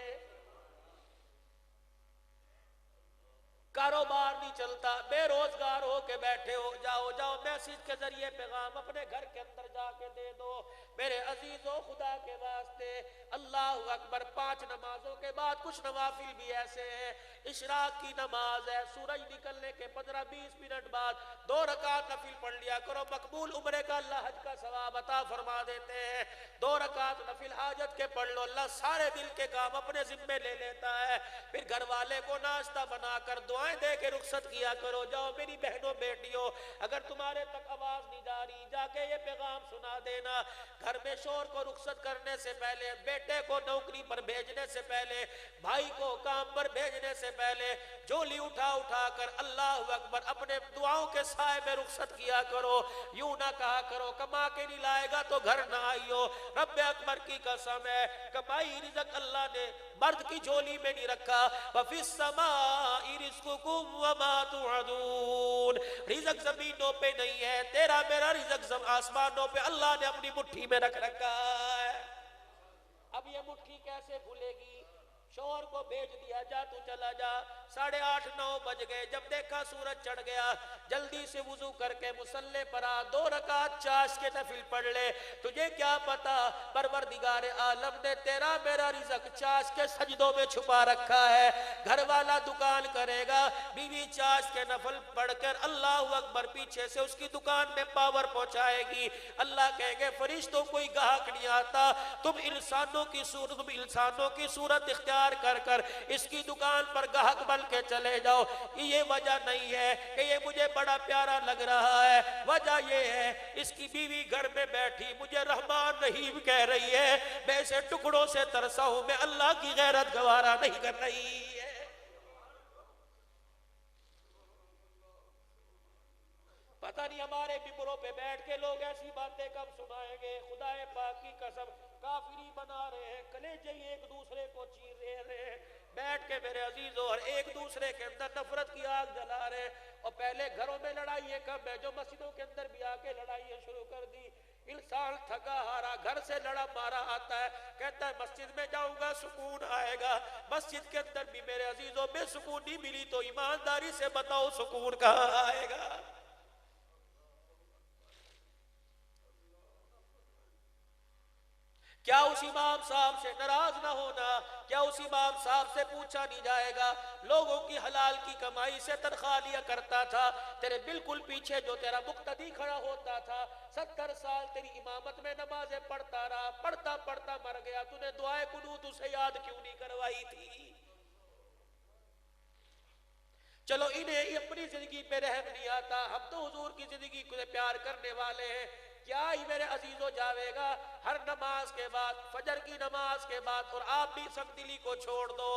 Speaker 2: کاروبار نہیں چلتا, بے روزگار ہو کے بیٹھے ہو, جاؤ میسج کے ذریعے پیغام اپنے گھر کے اندر جا کے دے دو. میرے عزیزو خدا کے واسطے اللہ اکبر, 5 نمازوں کے بعد کچھ نوافل بھی ایسے ہیں. اشراق کی نماز ہے, سورج نکلنے کے 15-20 منٹ بعد 2 رکعت نفل پڑھ لیا کرو, مقبول عمرے کا اللہ حج کا ثواب عطا فرما دیتے ہیں. 2 رکعت نفل حاجت کے پڑھ لو, اللہ سارے دل کے کام اپنے ذمے لے لیتا ہے. پھر گھر والے کو ناشتہ بنا کر دعائیں دے کے رخصت کیا کرو. جاؤ میری بہنوں بیٹیوں, اگر تمہارے تک آواز نہیں جا رہی, جا کے یہ پیغام سنا دینا. گھر میں شوہر کو رخصت کرنے سے پہلے, بیٹے کو نوکری پر بھیجنے سے پہلے, بھائی کو کام پر بھیجنے سے پہلے جھولی اٹھا کر اللہ اکبر اپنے دعاؤں کے سائے میں رخصت کیا کرو. یوں نہ کہا کرو کما کے نہیں لائے گا تو گھر نہ آئیو. رب اکبر کی قسم ہے, کمائی رزق اللہ نے مرد کی جھولی میں نہیں رکھا. وَفِي السَّمَاءِ رِزْقُكُمْ وَمَا تُوعَدُونَ, رزق زمینوں پہ نہیں ہے, تیرا میرا رزق آسمانوں پہ اللہ نے اپنی مٹھی میں رکھ رکھا ہے. اب یہ مٹھی کیسے کھلے گی؟ شوہر کو بھیج دیا, جا تو چلا جا. 8:30-9 بج گئے, جب دیکھا سورج چڑھ گیا, جلدی سے وضو کر کے مصلی پر آ, 2 رکعت چاش کے نفل پڑھ لے. تجھے کیا پتا پروردگار عالم نے تیرا میرا رزق چاش کے سجدوں میں چھپا رکھا ہے. گھر والا دکان کرے گا, بیوی چاش کے نفل پڑھ کر اللہ اکبر پیچھے سے اس کی دکان میں پاور پہنچائے گی. اللہ کہے گے فرشتوں کوئی گاہک نہیں آتا, تم انسانوں کی صورت اختیار کر اس کی دکان پر گاہک بن کے چلے جاؤ. یہ وجہ نہیں ہے کہ یہ مجھے بڑا پیارا لگ رہا ہے, وجہ یہ ہے اس کی بیوی گھر میں بیٹھی مجھے رحمان رحیم کہہ رہی ہے, میں اسے ٹکڑوں سے ترسا ہوں, میں اللہ کی غیرت گوارا نہیں کر رہی ہے. پتہ نہیں ہمارے ممبروں پہ بیٹھ کے لوگ ایسی باتیں کب سنائیں گے. خدا پاک کی قسم, کافری بنا رہے ہیں, کلیجے ایک دوسرے کو چیر رہے ہیں بیٹھ کے میرے عزیزوں, اور ایک دوسرے کے اندر نفرت کی آگ جلا رہے ہیں. اور پہلے گھروں میں لڑائیاں کم ہے, جو مسجدوں کے اندر بھی آ کے لڑائیاں شروع کر دی. انسان تھکا ہارا گھر سے لڑا مارا آتا ہے, کہتا ہے مسجد میں جاؤں گا سکون آئے گا. مسجد کے اندر بھی میرے عزیزوں بے سکونی ملی تو ایمانداری سے بتاؤ سکون کہاں آئے گا؟ کیا اس امام صاحب سے ناراض نہ ہونا؟ کیا اس امام صاحب سے پوچھا نہیں جائے گا؟ لوگوں کی حلال کی کمائی سے تنخواہ لیا کرتا تھا, تیرے بالکل پیچھے جو تیرا مقتدی کھڑا ہوتا تھا, 70 سال تیری امامت میں نمازیں پڑھتا رہا, پڑھتا مر گیا, تو نے دعائے قنوت اسے یاد کیوں نہیں کروائی تھی؟ چلو انہیں اپنی زندگی پہ رحم نہیں آتا, ہم تو حضور کی زندگی کو پیار کرنے والے ہیں. کیا ہی میرے عزیزو جاوے گا ہر نماز کے بعد, فجر کی نماز کے بعد, اور آپ بھی سخت دلی کو چھوڑ دو,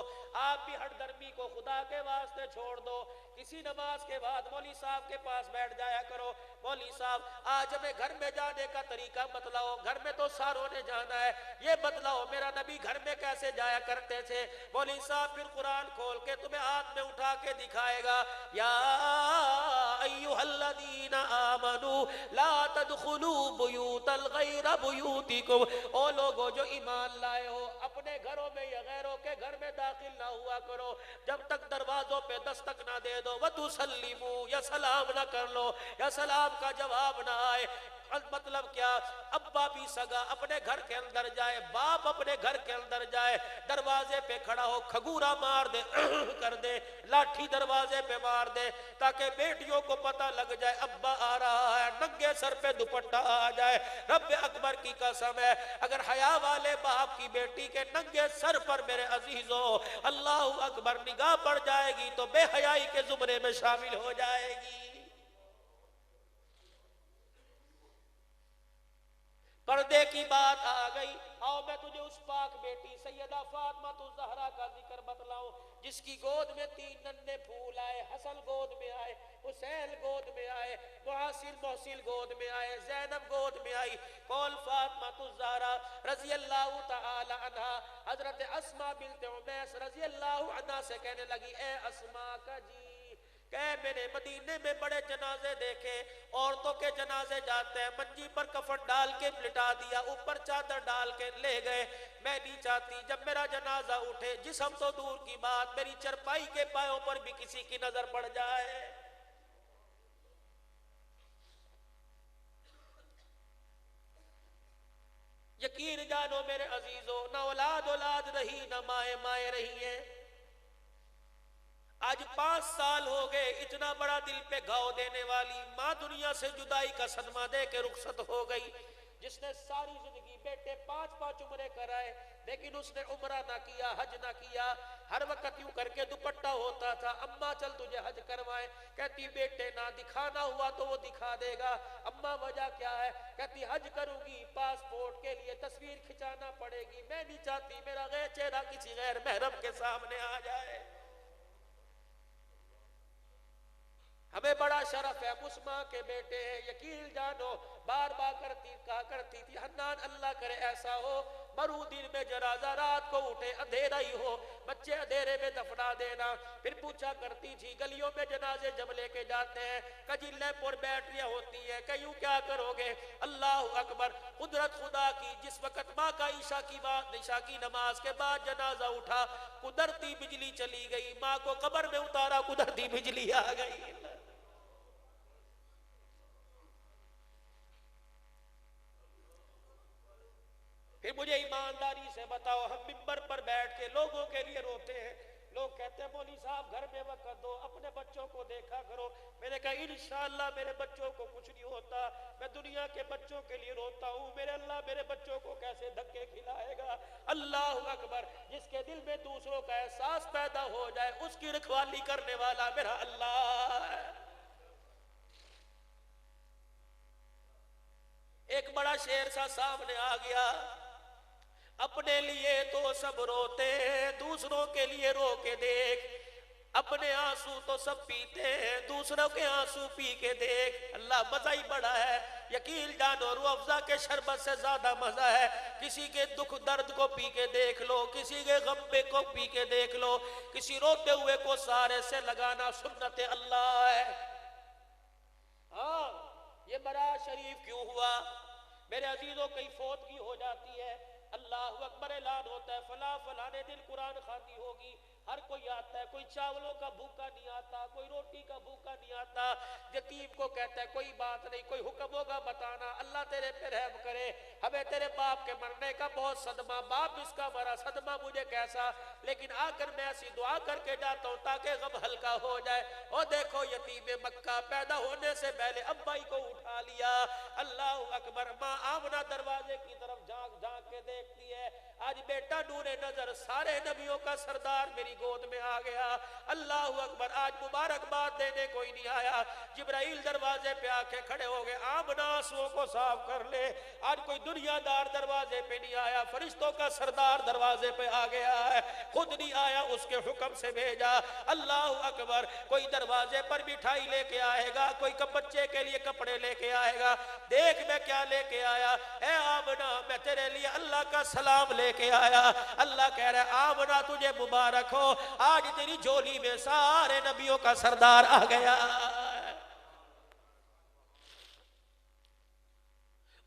Speaker 2: آپ بھی ہر درمی کو خدا کے واسطے چھوڑ دو. کسی نماز کے بعد مولوی صاحب کے پاس بیٹھ جایا کرو, مولوی صاحب آج ہمیں گھر میں جانے کا طریقہ بتلاؤ, گھر میں تو ساروں نے جانا ہے, یہ بتلاؤ میرا نبی گھر میں کیسے جایا کرتے تھے. مولوی صاحب پھر قرآن کھول کے تمہیں ہاتھ میں اٹھا کے دکھائے گا, یا ایھا الذین آمنوا لا تدخلوا بیوت الغیر بیوتکم, او لوگو جو ایمان لائے ہو اپنے گھروں میں یا غیروں کے گھر میں داخل نہ ہوا کرو جب تک دروازوں پہ دستک نہ دے دو, وَتُسَلِّمُوا, یا سلام نہ کر لو, یا سلام کا جواب نہ آئے. مطلب کیا؟ ابا بھی سگا اپنے گھر کے اندر جائے, باپ اپنے گھر کے اندر جائے, دروازے پہ کھڑا ہو کھگورا مار دے کر دے, لاٹھی دروازے پہ مار دے, تاکہ بیٹیوں کو پتہ لگ جائے ابا آ رہا ہے, ننگے سر پہ دوپٹہ آ جائے. رب اکبر کی قسم ہے, اگر حیا والے باپ کی بیٹی کے ننگے سر پر میرے عزیزوں اللہ اکبر نگاہ پڑ جائے گی تو بے حیائی کے زمرے میں شامل ہو جائے گی. پردے کی بات آ گئی. آؤ میں تجھے اس پاک بیٹی سیدہ فاطمہ الزہرا کا ذکر بتلاؤں جس کی گود میں 3 ننھے پھول آئے. حسن گود میں آئے, حسین گود میں آئے, محسن گود میں آئے, زینب گود میں آئی. کون؟ فاطمہ الزہرا رضی اللہ تعالی عنہا. حضرت اسماء بنت عمیس رضی اللہ عنہا سے کہنے لگی, اے اسماء کا جی, کہ میں نے مدینے میں بڑے جنازے دیکھے, عورتوں کے جنازے جاتے ہیں, منجی پر کفن ڈال کے لٹا دیا, اوپر چادر ڈال کے لے گئے. میں نہیں چاہتی جب میرا جنازہ اٹھے, جسم تو دور کی بات, میری چرپائی کے پایوں پر بھی کسی کی نظر پڑ جائے. یقین جانو میرے عزیزو, نہ اولاد رہی, نہ مائیں رہی ہیں. آج 5 سال ہو گئے, اتنا بڑا دل پہ گھاؤ دینے والی ماں دنیا سے جدائی کا صدمہ دے کے رخصت ہو گئی, جس نے ساری زندگی بیٹے 5 عمرے کرائے, لیکن اس نے عمرہ نہ کیا, حج نہ کیا. ہر وقت یوں کر کے دوپٹہ ہوتا تھا, اماں چل تجھے حج کروائیں. کہتی بیٹے نہ دکھانا ہوا تو وہ دکھا دے گا. اماں وجہ کیا ہے؟ کہتی حج کروں گی, پاسپورٹ کے لیے تصویر کھچانا پڑے گی, میں نہیں چاہتی میرا غیر چہرہ کسی غیر محرم کے سامنے آ جائے. ہمیں بڑا شرف ہے, اس ماں کے بیٹے ہیں. یقین جانو بار بار کہا کرتی تھی, حنان اللہ کرے ایسا ہو مرو دن میں جنازہ رات کو اٹھے اندھیرا ہی ہو, بچے اندھیرے میں دفنا دینا. پھر پوچھا کرتی تھی گلیوں میں جنازے جب لے کے جاتے ہیں, کجلے پر بیٹریاں ہوتی ہیں, کہیوں کیا کرو گے؟ اللہ اکبر, قدرت خدا کی. جس وقت ماں کا عشاء کی نماز کے بعد جنازہ اٹھا, قدرتی بجلی چلی گئی, ماں کو قبر میں اتارا, قدرتی بجلی آ گئی. پھر مجھے ایمانداری سے بتاؤ, ہم ممبر پر بیٹھ کے لوگوں کے لیے روتے ہیں. لوگ کہتے ہیں مولوی صاحب گھر میں وقت دو, اپنے بچوں کو دیکھا کرو. میں نے کہا انشاءاللہ میرے بچوں کو کچھ نہیں ہوتا, میں دنیا کے بچوں کے لیے روتا ہوں. میرے اللہ میرے بچوں کو کیسے دھکے کھلائے گا. اللہ اکبر, جس کے دل میں دوسروں کا احساس پیدا ہو جائے, اس کی رکھوالی کرنے والا میرا اللہ ہے. ایک بڑا شعر سا سامنے آ گیا, اپنے لیے تو سب روتے ہیں, دوسروں کے لیے رو کے دیکھ. اپنے آنسو تو سب پیتے ہیں, دوسروں کے آنسو پی کے دیکھ. اللہ مزہ ہی بڑا ہے. یقین جانو روح افزا کے شربت سے زیادہ مزہ ہے. کسی کے دکھ درد کو پی کے دیکھ لو, کسی کے غم کو پی کے دیکھ لو, کسی روتے ہوئے کو سارے سے لگانا سنت اللہ ہے. ہاں, یہ برات شریف کیوں ہوا میرے عزیزوں؟ کئی فوت کی ہو جاتی ہے, اللہ اکبر اعلان ہوتا ہے, فلانے دن قرآن خوانی ہوگی. ہر کوئی آتا ہے, کوئی چاولوں کا بھوکا نہیں آتا, کوئی روٹی کا بھوکا نہیں آتا. یتیم کو کہتا ہے کوئی بات نہیں, کوئی حکم ہوگا بتانا, اللہ تیرے پہ رحم کرے. ہمیں تیرے باپ کے مرنے کا بہت صدمہ, باپ اس کا مرا صدمہ مجھے کیسا, لیکن آ کر میں ایسی دعا کر کے جاتا ہوں تاکہ غم ہلکا ہو جائے. اور دیکھو یتیم مکہ پیدا ہونے سے پہلے ابائی کو اٹھا لیا. اللہ اکبر, ماں آمنہ دروازے کی طرف جھانک جھانک کے دیکھتی ہے, آج بیٹا نور نظر سارے نبیوں کا سردار میری گود میں آ گیا. اللہ اکبر, آج مبارکباد دینے کوئی نہیں آیا. جبرائیل دروازے پہ آ کے کھڑے ہو گئے, آمنہ آنسوؤں کو صاف کر لے. آج کوئی دنیا دار دروازے پہ نہیں آیا, فرشتوں کا سردار دروازے پہ آ گیا ہے, خود نہیں آیا, اس کے حکم سے بھیجا. اللہ اکبر, کوئی دروازے پر مٹھائی لے کے آئے گا, کوئی بچے کے لیے کپڑے لے کے آئے گا. دیکھ میں کیا لے کے آیا, اے آمنہ میں تیرے لیے اللہ کا سلام لے کے آیا. اللہ کہہ رہا ہے آمنہ تجھے مبارک ہو, آج تیری جھولی میں سارے نبیوں کا سردار آ گیا.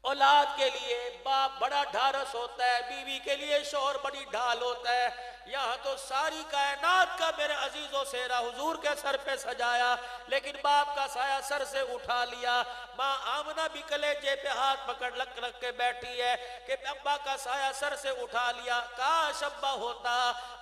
Speaker 2: اولاد کے لیے باپ بڑا ڈھارس ہوتا ہے, بیوی کے لیے شوہر بڑی ڈھال ہوتا ہے. یہاں تو ساری کائنات کا میرے عزیزوں سہرا حضور کے سر پہ سجایا, لیکن باپ کا سایہ سر سے اٹھا لیا. ماں آمنہ بھی کلیجے پہ ہاتھ پکڑ رکھ کے بیٹھی ہے کہ ابا کا سایہ سر سے اٹھا لیا, کاش ابا ہوتا.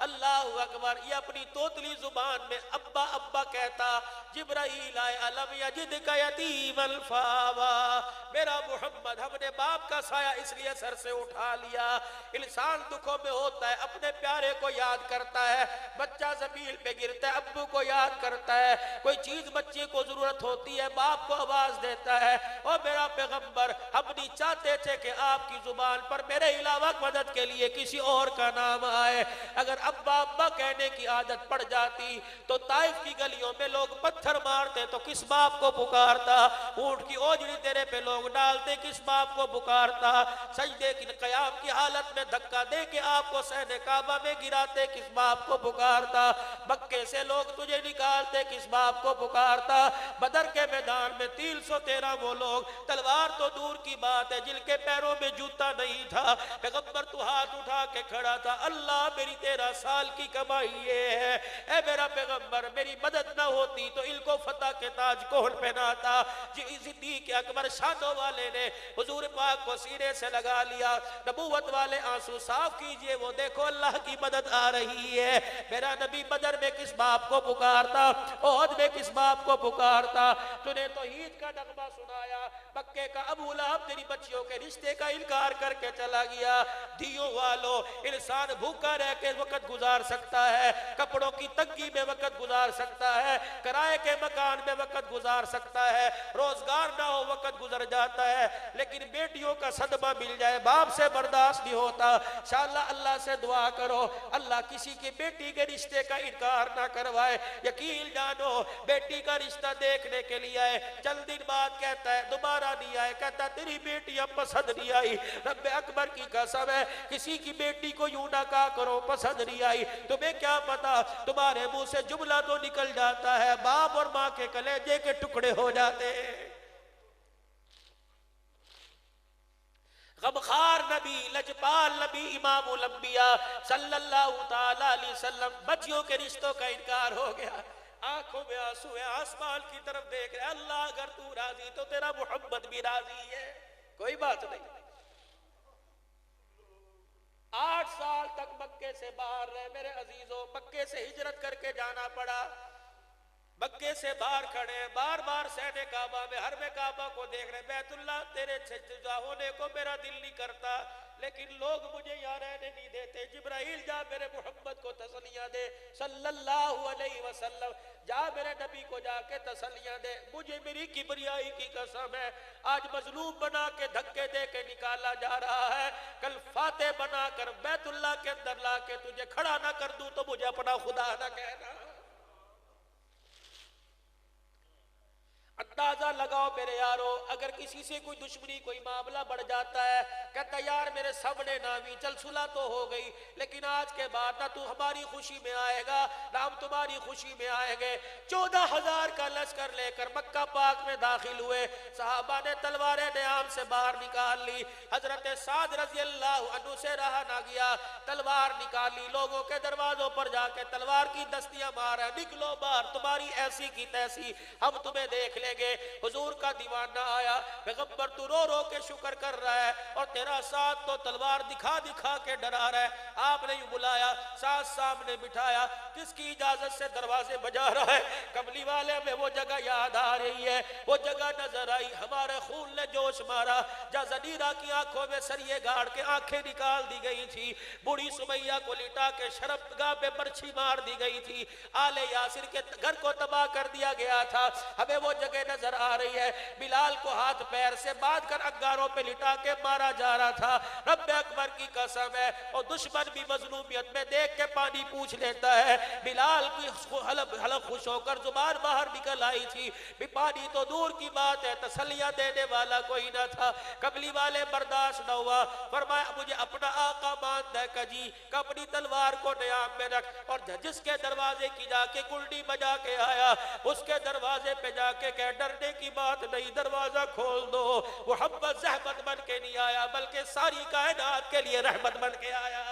Speaker 2: اللہ اکبر, یہ اپنی توتلی زبان میں ابا ابا کہتا. جبرائیل آئے, الم یجدک یتیما فآویٰ, میرا محمد ہم نے باپ کا سایہ اس لیے سر سے اٹھا لیا. انسان دکھوں میں ہوتا ہے, اپنے پیارے کو یاد کرتا ہے. بچہ زمین پہ گرتا ہے, ابو کو یاد کرتا ہے. کوئی چیز بچے کو ضرورت ہوتی ہے, باپ کو آواز دیتا ہے. ہے اور میرا پیغمبر ہم نہیں چاہتے تھے کہ آپ کی زبان پر میرے علاوہ مدد کے لیے کسی اور کا نام آئے. اگر ابا ابا کہنے کی عادت پڑ جاتی تو طائف کی گلیوں میں لوگ پتھر مارتے تو کس باپ کو پکارتا, اونٹ کی اوجڑی تیرے پہ لوگ ڈالتے کس باپ کو پکارتا, سجدے کی قیام کی حالت میں دھکا دے کے آپ کو صحن کعبہ میں گراتے کس باپ کو پکارتا, مکے سے لوگ تجھے نکالتے کس باپ کو پکارتا, بدر کے میدان میں 313 وہ لوگ, تلوار تو دور کی بات ہے جن کے پیروں میں جوتا نہیں تھا, پیغمبر تو ہاتھ اٹھا کے کھڑا تھا, اللہ میری 13 سال کی کمائی یہ ہے, اے میرا پیغمبر میری مدد نہ ہوتی تو ان کو فتح کے تاج کون پہناتا. صدیق اکبر شانوں والے نے حضور پاک کو سینے سے لگا لیا, نبوت والے آنسو صاف کیجئے, وہ دیکھو اللہ کی مدد آ رہی ہے. میرا نبی بدر میں کس باپ کو پکارتا, احد میں کس باپ کو پکارتا, تو نے توحید کا نغمہ سنایا, مکے کا ابو لہب تیری بچیوں کے رشتے کا انکار کر کے چلا گیا. دیوں والو, انسان بھوکا رہ کے وقت گزار سکتا ہے, کپڑوں کی تنگی میں وقت گزار سکتا ہے, کرائے کے مکان میں وقت گزار سکتا ہے, روزگار نہ ہو وقت گزر جاتا ہے, لیکن بیٹیوں کا صدمہ مل جائے باپ سے برداشت نہیں ہوتا. انشاءاللہ اللہ سے دعا کرو اللہ کسی کی بیٹی کے رشتے کا انکار نہ کروائے. یقین جانو بیٹی کا رشتہ دیکھنے کے لیے آئے, چند دن بعد کہتا ہے دوبارہ نہیں آئے, کہتا ہے تیری بیٹی اب پسند نہیں آئی. رب اکبر کی قسم ہے کسی کی بیٹی کو یوں نہ کہا کرو پسند نہیں آئی, تمہیں کیا پتا تمہارے منہ سے جملہ تو نکل جاتا ہے باپ اور ماں کے کلیجے کے ٹکڑے ہو جاتے ہیں. غمخوار نبی, لجپال نبی, امام الانبیاء صلی اللہ تعالی علیہ وسلم, بچیوں کے رشتوں کا انکار ہو گیا. آنکھوں میں آنسو ہے, آسمان کی طرف دیکھ رہے, اللہ اگر تو راضی تو تیرا محمد بھی راضی ہے, کوئی بات نہیں. 8 سال تک مکے سے باہر رہے میرے عزیزوں, مکے سے ہجرت کر کے جانا پڑا, مکے سے باہر کھڑے, بار بار سہنے کعبہ میں حرم کعبہ کو دیکھ رہے, بیت اللہ تیرے سجدہ ہونے کو میرا دل نہیں کرتا, لیکن لوگ مجھے یہاں رہنے نہیں دیتے. جبرائیل جا میرے محمد کو تسلیاں دے صلی اللہ علیہ وسلم, جا میرے نبی کو جا کے تسلیاں دے. مجھے میری کبریائی کی قسم ہے آج مظلوم بنا کے دھکے دے کے نکالا جا رہا ہے, کل فاتح بنا کر بیت اللہ کے اندر لا کے تجھے کھڑا نہ کر دوں تو مجھے اپنا خدا نہ کہنا. اندازہ لگاؤ میرے یارو, اگر کسی سے کوئی دشمنی کوئی معاملہ بڑھ جاتا ہے, کہتا یار میرے سامنے نہ بھی چل صلح تو ہو گئی, لیکن آج کے بعد نہ تو ہماری خوشی میں آئے گا نہ ہم تمہاری خوشی میں آئیں گے. 14,000 کا لشکر لے کر مکہ پاک میں داخل ہوئے, صحابہ نے تلواریں نیام سے باہر نکال لی, حضرت سعد رضی اللہ عنہ سے رہا نہ گیا, تلوار نکالی, لوگوں کے دروازوں پر جا کے تلوار کی دستیاں مارا, نکلو باہر تمہاری ایسی کی تیسی ہم تمہیں دیکھ لیں گے. حضور کا دیوانہ آیا, پیغمبر تو رو رو کے شکر کر رہا ہے اور تیرا ساتھ تو تلوار دکھا دکھا کے ڈرا رہا ہے. آپ نے یوں بلایا, ساتھ سامنے بٹھایا, کس کی اجازت سے دروازے بجا رہا ہے. کملی والے میں وہ جگہ یاد آ رہی ہے, وہ جگہ نظر آئی, ہمارے خون نے جوش مارا, جہاں زنیرہ کی آنکھوں میں سریے گاڑ کے آنکھیں نکال دی گئی تھی, بوڑھی سمیہ کو لٹا کے شرمگاہ پہ برچھی مار دی گئی تھی, آل یاسر کے گھر کو تباہ کر دیا گیا تھا, ہمیں وہ جگہ نظر آ رہی ہے. بلال کو ہاتھ پیر سے باندھ کر انگاروں پہ لٹا کے مارا جا رہا تھا. رب اکبر کی قسم ہے, اور دشمن بھی مظلومیت میں دیکھ کے پانی پوچھ لیتا ہے. بلال کی حلق خوش ہو کر زبان باہر نکل آئی تھی, بھی پانی تو دور کی بات ہے, تسلیہ دینے والا کوئی نہ تھا. کملی والے برداشت نہ ہوا, فرمایا مجھے اپنا آقا مانتا ہے کجی, کہ اپنی تلوار کو نیام میں رکھ, اور جس کے دروازے کی جا کے کلڈی بجا کے آیا, اس کے دروازے پہ جا کے کہ ڈرنے کی بات نہیں, دروازہ کھول دو. محمد زحمت بن کے نہیں آیا بلکہ ساری کائنات کے لیے رحمت بن کے آیا.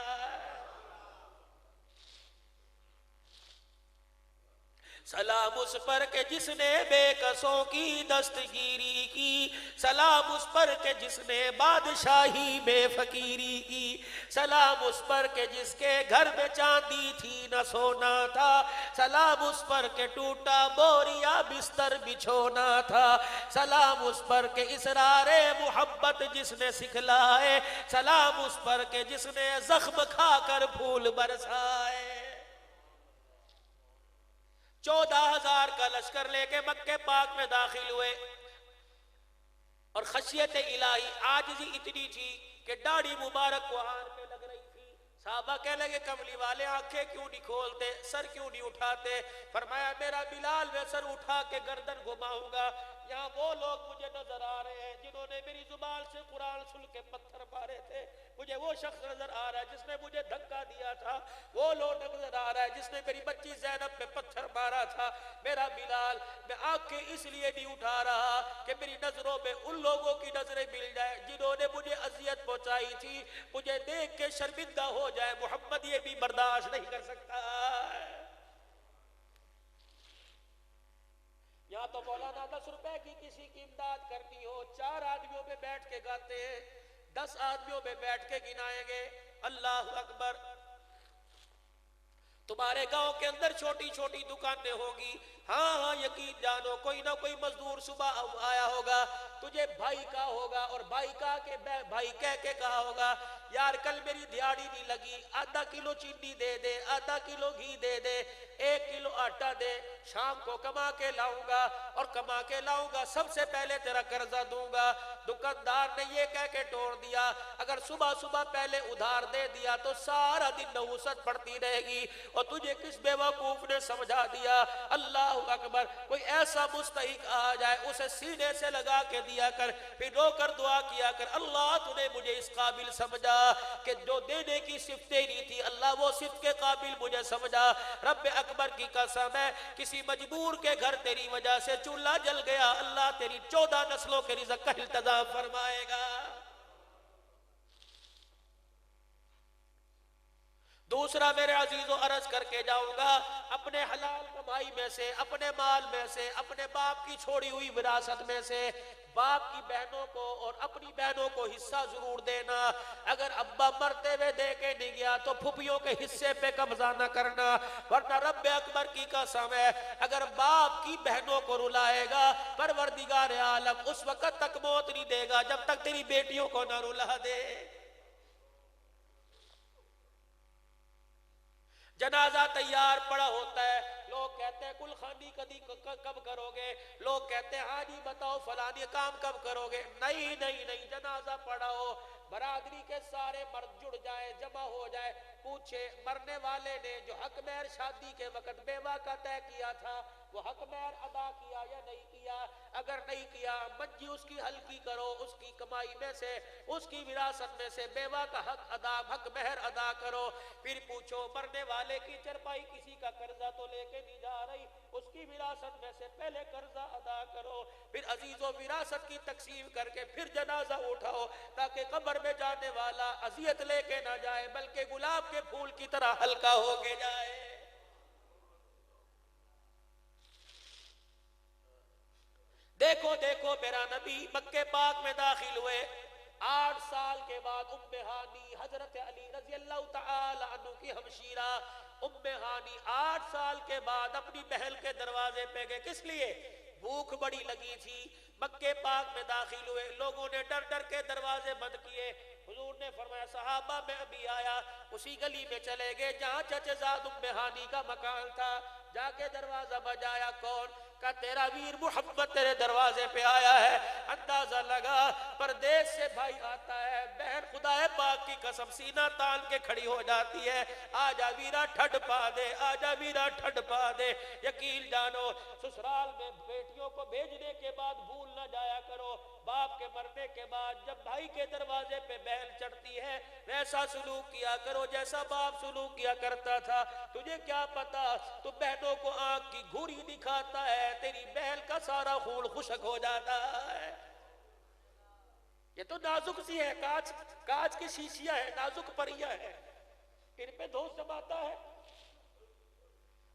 Speaker 2: سلام اس پر کہ جس نے بے کسوں کی دستگیری کی, سلام اس پر کہ جس نے بادشاہی میں فقیری کی, سلام اس پر کہ جس کے گھر میں چاندی تھی نہ سونا تھا, سلام اس پر کہ ٹوٹا بوریا بستر بچھونا تھا, سلام اس پر کہ اسرار محبت جس نے سکھلائے, سلام اس پر کہ جس نے زخم کھا کر پھول برسائے. 14,000 کا لشکر لے کے مکے پاک میں داخل ہوئے. اور خشیت الہی عاجزی اتنی تھی کہ داڑھی مبارک کو ہار پہ لگ رہی تھی. صحابہ کہنے لگے کملی والے آنکھیں کیوں نہیں کھولتے, سر کیوں نہیں اٹھاتے؟ فرمایا میرا بلال میں سر اٹھا کے گردن گھماؤں گا. یہاں وہ لوگ مجھے نظر آ رہے ہیں جنہوں نے میری زبان سے قرآن سن کے پتھر مارے تھے. مجھے وہ شخص نظر آ رہا ہے جس نے مجھے دھکا دیا تھا. وہ لوگ نظر آ رہا ہے جس نے میری بچی زینب پہ پتھر مارا تھا. میرا بلال میں آنکھیں اس لیے نہیں اٹھا رہا کہ میری نظروں میں ان لوگوں کی نظریں مل جائے جنہوں نے مجھے اذیت پہنچائی تھی, مجھے دیکھ کے شرمندہ ہو جائے. محمد یہ بھی برداشت نہیں کر سکتا. یا تو مولانا 10 روپے کی کسی کی امداد کرنی ہو, 4 آدمیوں میں بیٹھ کے گاتے ہیں, 10 آدمیوں میں بیٹھ کے گنائیں گے اللہ اکبر. تمہارے گاؤں کے اندر چھوٹی چھوٹی دکانیں ہوگی, ہاں ہاں یقین جانو کوئی نہ کوئی مزدور صبح آیا ہوگا, تجھے بھائی کا ہوگا اور بھائی کا کے بھائی کہہ کے کہا ہوگا یار کل میری دیہڑی نہیں لگی, آدھا کلو چینی دے دے, آدھا کلو گھی دے دے, 1 کلو آٹا دے, شام کو کما کے لاؤں گا اور کما کے لاؤں گا سب سے پہلے تیرا قرضہ دوں گا. دکاندار نے یہ کہہ کے توڑ دیا اگر صبح صبح پہلے ادھار دے دیا تو سارا دن نحوست پڑتی رہے گی. اور تجھے کس بیوقوف نے سمجھا دیا؟ اللہ اکبر. کوئی ایسا مستحق آ جائے اسے سینے سے لگا کے دیا کر, پھر رو کر دعا کیا کر اللہ تو نے مجھے اس قابل سمجھا کہ جو دینے کی صفت تیری تھی, اللہ وہ صفت کے قابل مجھے سمجھا. رب اکبر کی قسم ہے کسی مجبور کے گھر تیری وجہ سے چولہا جل گیا, اللہ تیری 14 نسلوں کے رزق کا التزام فرمائے گا. دوسرا میرے عزیزو عرض کر کے جاؤں گا, اپنے حلال کمائی میں سے, اپنے مال میں سے, اپنے باپ کی چھوڑی ہوئی وراثت میں سے باپ کی بہنوں کو اور اپنی بہنوں کو حصہ ضرور دینا. اگر ابا مرتے ہوئے دے کے نہیں گیا تو پھپھیوں کے حصے پہ قبضہ نہ کرنا, ورنہ رب اکبر کی قسم ہے اگر باپ کی بہنوں کو رلائے گا پروردگار عالم اس وقت تک موت نہیں دے گا جب تک تیری بیٹیوں کو نہ رلا دے. جنازہ تیار پڑا ہوتا ہے, لوگ کہتے ہیں کل خانی کب کرو گے, لوگ کہتے ہیں ہاں جی بتاؤ فلانی کام کب کرو گے. نہیں نہیں نہیں, جنازہ پڑا ہو, برادری کے سارے مرد جڑ جائے, جمع ہو جائے, پوچھے مرنے والے نے جو حق مہر شادی کے وقت بیوہ کا طے کیا تھا وہ حق مہر ادا کیا یا نہیں کیا. اگر نہیں کیا منجی اس کی ہلکی کرو, اس کی کمائی میں سے, اس کی وراثت میں سے بیوہ کا حق مہر ادا کرو. پھر پوچھو مرنے والے کی چرپائی کسی کا قرضہ تو لے کے نہیں جا رہی, اس کی وراثت میں سے پہلے قرضہ ادا کرو. پھر عزیزو وراثت کی تقسیم کر کے پھر جنازہ اٹھاؤ تاکہ قبر میں جانے والا اذیت لے کے نہ جائے بلکہ گلاب کے پھول کی طرح ہلکا ہو کے جائے. دیکھو دیکھو میرا نبی مکہ پاک میں داخل ہوئے, 8 سال کے بعد ام ہانی حضرت علی رضی اللہ تعالی عنہ کی ہمشیرہ ام ہانی 8 سال کے بعد اپنی بہن کے دروازے پہ گئے. کس لیے؟ بھوک بڑی لگی تھی. مکہ پاک میں داخل ہوئے, لوگوں نے ڈر ڈر کے دروازے بند کیے. حضور نے فرمایا صحابہ میں ابھی آیا, اسی گلی میں چلے گئے جہاں چچے زاد ام ہانی کا مکان تھا. جا کے دروازہ بجایا, کون؟ کہ تیرا ویر محمد تیرے دروازے پہ آیا ہے. اندازہ لگا پردیس سے بھائی آتا ہے, بہن خدا پاک کی قسم سینہ تان کے کھڑی ہو جاتی ہے, آجا ویرا ٹھڈ پا دے, آجا ویرا ٹھڈ پا دے. یقین جانو سسرال میں بیٹیوں کو بھیجنے کے بعد بھول نہ جایا کرو, باپ کے مرنے کے بعد جب بھائی کے دروازے پہ بہن چڑھتی ہے ویسا سلوک کیا کرو جیسا باپ سلوک کیا کرتا تھا. تجھے کیا پتا تو بہنوں کو آنکھ کی گھوری دکھاتا ہے, تیری بہن کا سارا خون خشک ہو جاتا ہے. یہ تو نازک سی ہے, کاچ کی شیشیاں ہے, نازک پریاں ہے, ان پہ دھوس جماتا ہے.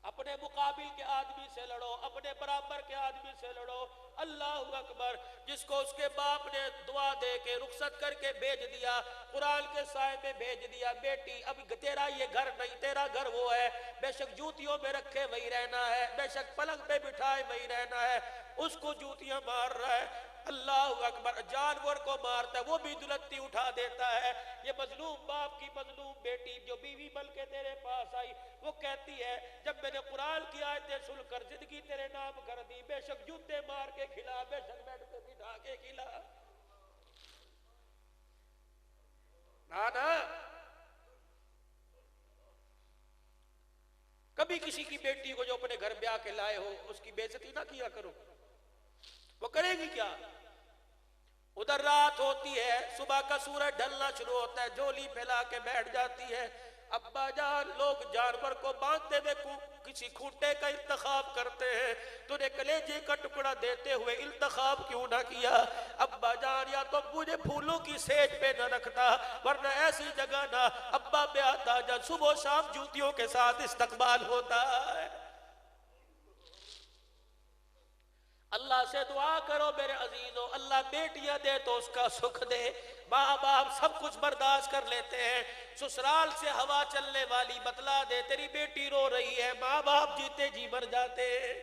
Speaker 2: اپنے مقابل کے آدمی سے لڑو, اپنے برابر کے آدمی سے لڑو. اللہ اکبر. جس کو اس کے باپ نے دعا دے کے رخصت کر کے بھیج دیا, قرآن کے سائے میں بھیج دیا, بیٹی اب تیرا یہ گھر نہیں, تیرا گھر وہ ہے, بے شک جوتیوں میں رکھے وہی رہنا ہے, بے شک پلنگ پہ بٹھائے وہی رہنا ہے. اس کو جوتیاں مار رہا ہے, اللہ اکبر. جانور کو مارتا ہے وہ بھی دلتی اٹھا دیتا ہے. یہ مظلوم باپ کی مظلوم بیٹی جو بیوی بن کے تیرے پاس آئی وہ کہتی ہے جب میں نے قرآن کی آیتیں سن کر زندگی تیرے نام کر دی, بے شک جوتے مار کے کھلا, بے شک بیٹھ پہ بٹھا کے کھلا. نا کبھی کسی کی بیٹی کو جو اپنے گھر بیاہ کے لائے ہو اس کی بے عزتی نہ کیا کرو. وہ کرے گی کیا؟ ادھر رات ہوتی ہے، صبح کا سورج ڈھلنا شروع ہوتا ہے، جھولی پھیلا کے بیٹھ جاتی ہے. ابا جان لوگ جانور کو باندھتے ہوئے کسی کھوٹے کا انتخاب کرتے ہیں، تو نے کلیجے کا ٹکڑا دیتے ہوئے انتخاب کیوں نہ کیا؟ ابا جان یا تو مجھے پھولوں کی سیج پہ نہ رکھتا، ورنہ ایسی جگہ نہ ابا پہ آتا جب صبح و شام جوتیوں کے ساتھ استقبال ہوتا ہے. اللہ سے دعا کرو میرے عزیزو، اللہ بیٹیاں دے تو اس کا سکھ دے. ماں باپ سب کچھ برداشت کر لیتے ہیں، سسرال سے ہوا چلنے والی بتلا دے تیری بیٹی رو رہی ہے، ماں باپ جیتے جی مر جاتے ہیں.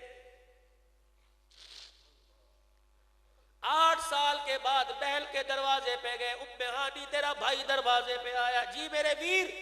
Speaker 2: 8 سال کے بعد بہل کے دروازے پہ گئے، ام ہانی تیرا بھائی دروازے پہ آیا. جی میرے ویر.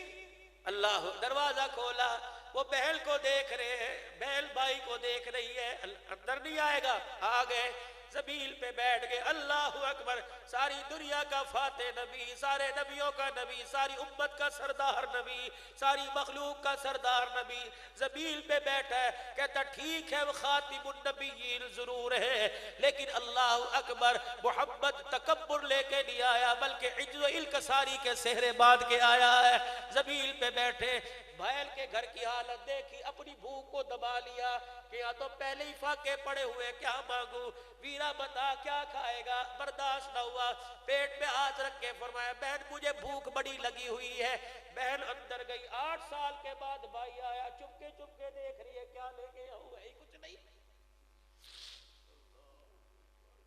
Speaker 2: اللہ دروازہ کھولا، وہ بہل کو دیکھ رہے ہیں، بہل بھائی کو دیکھ رہی ہے. اندر نہیں آئے گا؟ آ گئے، زمین پہ بیٹھ گئے. اللہ اکبر. ساری دنیا کا فاتح نبی، سارے نبیوں کا نبی، ساری امت کا سردار نبی، ساری مخلوق کا سردار نبی زمین پہ بیٹھا ہے. کہتا ٹھیک ہے وہ خاتم النبیین ضرور ہے، لیکن اللہ اکبر محمد تکبر لے کے نہیں آیا بلکہ عجز و انکساری کے سہرے باندھ کے آیا ہے. زمین پہ بیٹھے بھائل کے گھر کی حالت دیکھی، اپنی بھوک کو دبا لیا کہ یا تو پہلے ہی فاقے پڑے ہوئے، کیا مانگوں؟ ویرا بتا کیا کھائے گا؟ برداشت نہ ہوا، پیٹ پہ ہاتھ رکھ کے فرمایا بہن مجھے بھوک بڑی لگی ہوئی ہے. بہن اندر گئی. 8 سال کے بعد بھائی آیا، چپکے چپکے دیکھ رہی ہے کیا لے کے آؤں؟ ہے کچھ نہیں.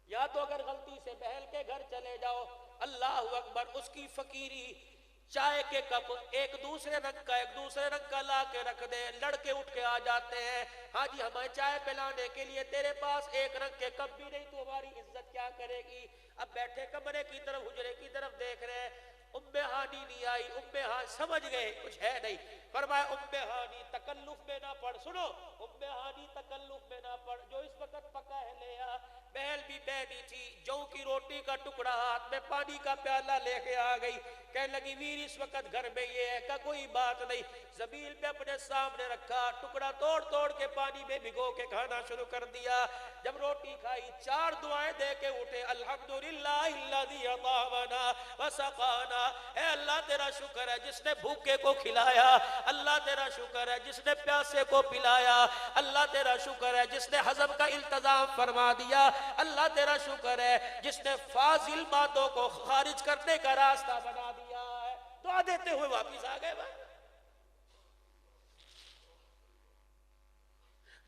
Speaker 2: یا تو اگر غلطی سے بہن کے گھر چلے جاؤ، اللہ اکبر، اس کی فقیری، چائے کے کپ ایک دوسرے رنگ کا لا کے رکھ دے، لڑکے اٹھ کے آ جاتے ہیں. ہاں جی ہمیں چائے پلانے کے لیے تیرے پاس ایک رنگ کے کپ بھی نہیں، تو ہماری عزت کیا کرے گی؟ اب بیٹھے کمرے کی طرف، حجرے کی طرف دیکھ رہے ہیں. ام ہانی نہیں آئی. ام ہانی سمجھ گئے کچھ ہے نہیں. فرمایا ام ہانی تکلف میں نہ پڑ. سنو، ام ہانی تکلف میں نہ پڑ، جو اس وقت پکا ہے لے آ. بہل بھی بیٹھی تھی، جو کی روٹی کا ٹکڑا ہاتھ میں، پانی کا پیالہ لے کے آ گئی. کہنے لگی ویر اس وقت گھر میں یہ ہے. کہ کوئی بات نہیں. زمین پہ اپنے سامنے رکھا، ٹکڑا توڑ توڑ کے پانی میں بھگو کے کھانا شروع کر دیا. جب روٹی کھائی 4 دعائیں دے کے اٹھے. الحمدللہ الذی اطعمنا وسقانا. اے اللہ تیرا شکر ہے جس نے بھوکے کو کھلایا، اللہ تیرا شکر ہے جس نے پیاسے کو پلایا، اللہ تیرا شکر ہے جس نے ہضم کا التزام فرما دیا، اللہ تیرا شکر ہے جس نے فاضل باتوں کو خارج کرنے کا راستہ بنا دیا ہے. دعا دیتے ہوئے واپس آ گئے.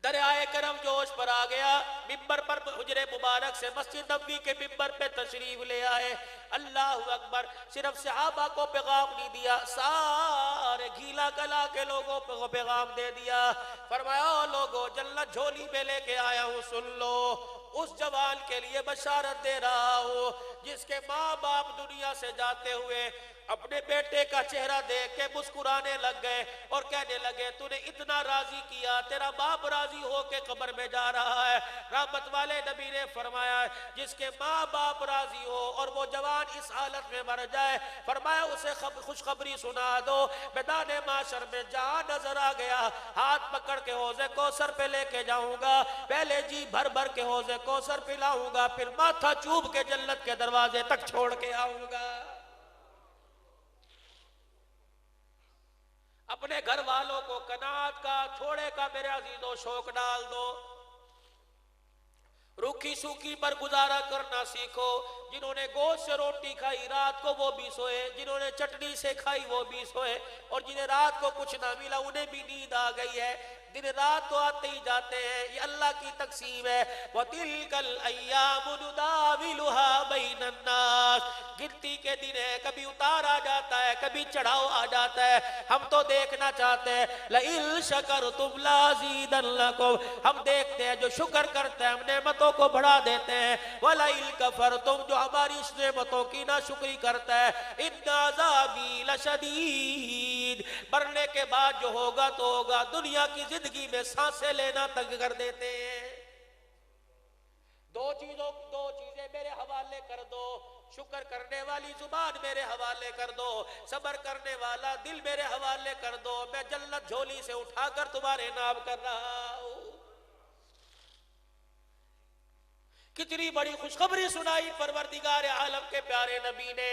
Speaker 2: دریائے کرم جوش پر آ گیا. ممبر پر حجرے مبارک سے مسجد نبوی کے ممبر پہ تشریف لے آئے. اللہ اکبر. صرف صحابہ کو پیغام نہیں دیا، سارے گھیلا کلا کے لوگوں کو پیغام دے دیا. فرمایا لوگوں جنت جھولی میں لے کے آیا ہوں، سن لو. اس جوان کے لیے بشارت دے رہا ہوں جس کے ماں باپ دنیا سے جاتے ہوئے اپنے بیٹے کا چہرہ دیکھ کے مسکرانے لگ گئے اور کہنے لگے تو نے اتنا راضی کیا، تیرا باپ راضی ہو کے قبر میں جا رہا ہے. رحمت والے نبی نے فرمایا جس کے ماں باپ راضی ہو اور وہ جوان اس حالت میں مر جائے، فرمایا اسے خوشخبری سنا دو، میدان معاشر میں جہاں نظر آ گیا ہاتھ پکڑ کے حوض کوثر پہ لے کے جاؤں گا، پہلے جی بھر بھر کے حوض کوثر پلاؤں گا، پھر ماتھا چوب کے جنت کے دروازے تک چھوڑ کے آؤں گا. اپنے گھر والوں کو قناعت کا، تھوڑے کا میرے عزیزوں شوق ڈال دو. روکھی سوکھی پر گزارا کرنا سیکھو. جنہوں نے گوشت سے روٹی کھائی رات کو وہ بھی سوئے، جنہوں نے چٹنی سے کھائی وہ بھی سوئے، اور جنہیں رات کو کچھ نہ ملا انہیں بھی نیند آ گئی ہے. دن رات تو آتے ہی جاتے ہیں، یہ اللہ کی تقسیم ہے. وَتِلْكَ الْأَيَّامُ نُدَاوِلُهَا بَيْنَ النَّاسِ. گنتی کے دن ہے، کبھی اتار آ جاتا ہے، کبھی چڑھاؤ آ جاتا ہے. ہم تو دیکھنا چاہتے ہیں لَإِن شَكَرْتُمْ لَأَزِيدَنَّكُمْ. ہم دیکھتے ہیں جو شکر کرتے ہیں ہم نعمتوں کو بڑھا دیتے ہیں. وَلَئِن كَفَرْتُمْ. جو ہماری اس نعمتوں کی ناشکری کرتا ہے إِنَّ عَذَابِي لَشَدِيدٌ. مرنے کے بعد جو ہوگا تو ہوگا. دنیا کی زندگی میں سانسیں لینا تنگ کر دیتے ہیں. دو چیزیں میرے حوالے کر دو. شکر کرنے والی زبان میرے حوالے کر دو، صبر کرنے والا دل میرے حوالے کر دو، میں جنت جھولی سے اٹھا کر تمہارے نام کر رہا ہوں۔ کتنی بڑی خوشخبری سنائی پروردگار عالم کے پیارے نبی نے۔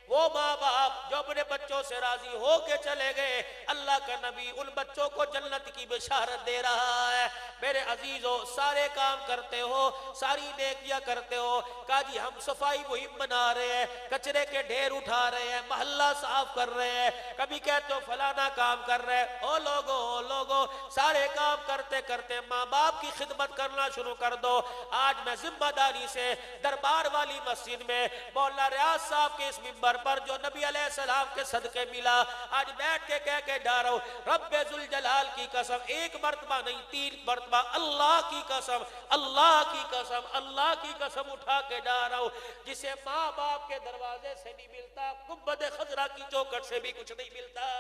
Speaker 2: وہ ماں باپ جو اپنے بچوں سے راضی ہو کے چلے گئے، اللہ کا نبی ان بچوں کو جنت کی بشارت دے رہا ہے۔ میرے عزیزو، سارے کام کرتے ہو، ساری نیکیاں کرتے ہو، کہا جی ہم صفائی مہم بنا رہے ہیں، کچرے کے ڈھیر اٹھا رہے ہیں، محلہ صاف کر رہے ہیں، کبھی کہتے ہو فلانا کام کر رہے ہیں۔ او لوگو سارے کام کرتے کرتے ماں باپ کی خدمت کرنا شروع کر دو۔ آج میں ذمہ داری سے دربار والی مسجد میں مولانا ریاض صاحب کے اس منبر پر جو نبی علیہ السلام کے صدقے ملا، آج بیٹھ کے کہہ کے جا رہا ہوں، رب ذوالجلال کی قسم، ایک مرتبہ نہیں 3 مرتبہ، اللہ کی قسم، اللہ کی قسم، اللہ کی قسم اٹھا کے جا رہا ہوں، جسے ماں باپ کے دروازے سے نہیں ملتا، گنبد خضرا کی چوکھٹ سے بھی کچھ نہیں ملتا،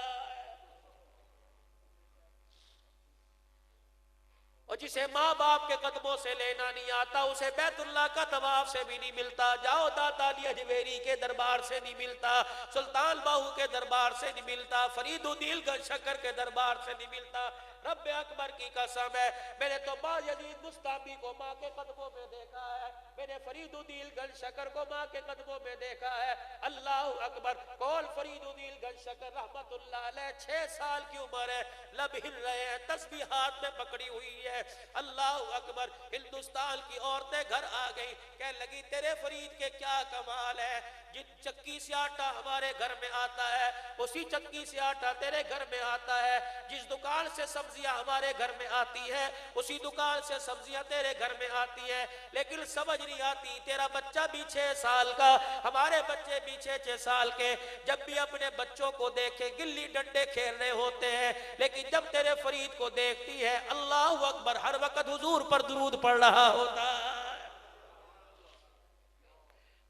Speaker 2: اور جسے ماں باپ کے قدموں سے لینا نہیں آتا، اسے بیت اللہ کا طواف سے بھی نہیں ملتا، جاؤ داتا علی اجویری کے دربار سے نہیں ملتا، سلطان باہو کے دربار سے نہیں ملتا، فرید الدین گنجشکر کے دربار سے نہیں ملتا۔ رب اکبر کی قسم ہے، میں نے تو بایزید بستامی کو ماں کے قدموں میں دیکھا ہے، میں نے فرید الدین گنجشکر کو ماں کے قدموں میں دیکھا ہے۔ اللہ اکبر، کول فرید الدین گنجشکر رحمت اللہ علیہ 6 سال کی عمر ہے، لب ہل رہے ہیں، تسبیح ہاتھ میں پکڑی ہوئی ہے۔ اللہ اکبر، ہندوستان کی عورتیں گھر آ گئی، کہنے لگی تیرے فرید کے کیا کمال ہے، جن چکی سے آٹا ہمارے گھر میں آتا ہے اسی چکی سے آٹا تیرے گھر میں آتا ہے، جس دکان سے سبزیاں ہمارے گھر میں آتی ہے اسی دکان سے سبزیاں تیرے گھر میں آتی ہیں، لیکن سمجھ نہیں آتی تیرا بچہ بھی 6 سال کا، ہمارے بچے بھی 6 سال کے، جب بھی اپنے بچوں کو دیکھے گلی ڈنڈے کھیل رہے ہوتے ہیں، لیکن جب تیرے فرید کو دیکھتی ہے اللہ اکبر ہر وقت حضور پر درود پڑھ رہا ہوتا ہے۔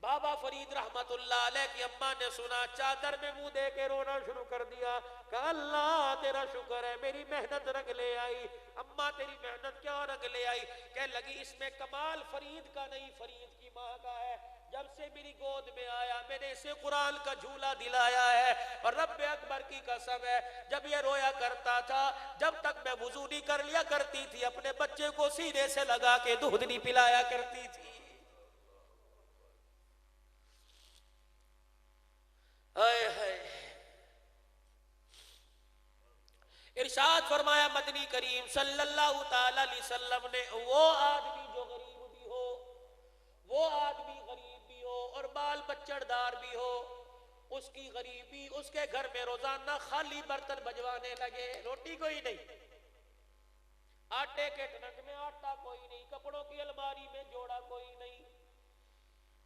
Speaker 2: بابا فرید رحمت اللہ علیہ کی اماں نے سنا، چادر میں منہ دے کے رونا شروع کر دیا، کہا اللہ تیرا شکر ہے میری محنت رنگ لے آئی۔ اماں تیری محنت کیا رنگ لے آئی؟ کہنے لگی اس میں کمال فرید کا نہیں، فرید کی ماں کا ہے، جب سے میری گود میں آیا میں نے اسے قرآن کا جھولا دلایا ہے، اور رب اکبر کی قسم ہے جب یہ رویا کرتا تھا، جب تک میں وضو نہیں کر لیا کرتی تھی اپنے بچے کو سینے سے لگا کے دودھ نہیں پلایا کرتی تھی۔ ارشاد فرمایا مدنی کریم صلی اللہ تعالی علیہ وسلم نے، وہ آدمی جو غریب بھی ہو، وہ آدمی غریب بھی ہو اور بال بچڑ دار بھی ہو، اس کی غریبی اس کے گھر میں روزانہ خالی برتن بجوانے لگے، روٹی کوئی نہیں، آٹے کے ٹرک میں آٹا کوئی نہیں، کپڑوں کی الماری میں جوڑا کوئی نہیں،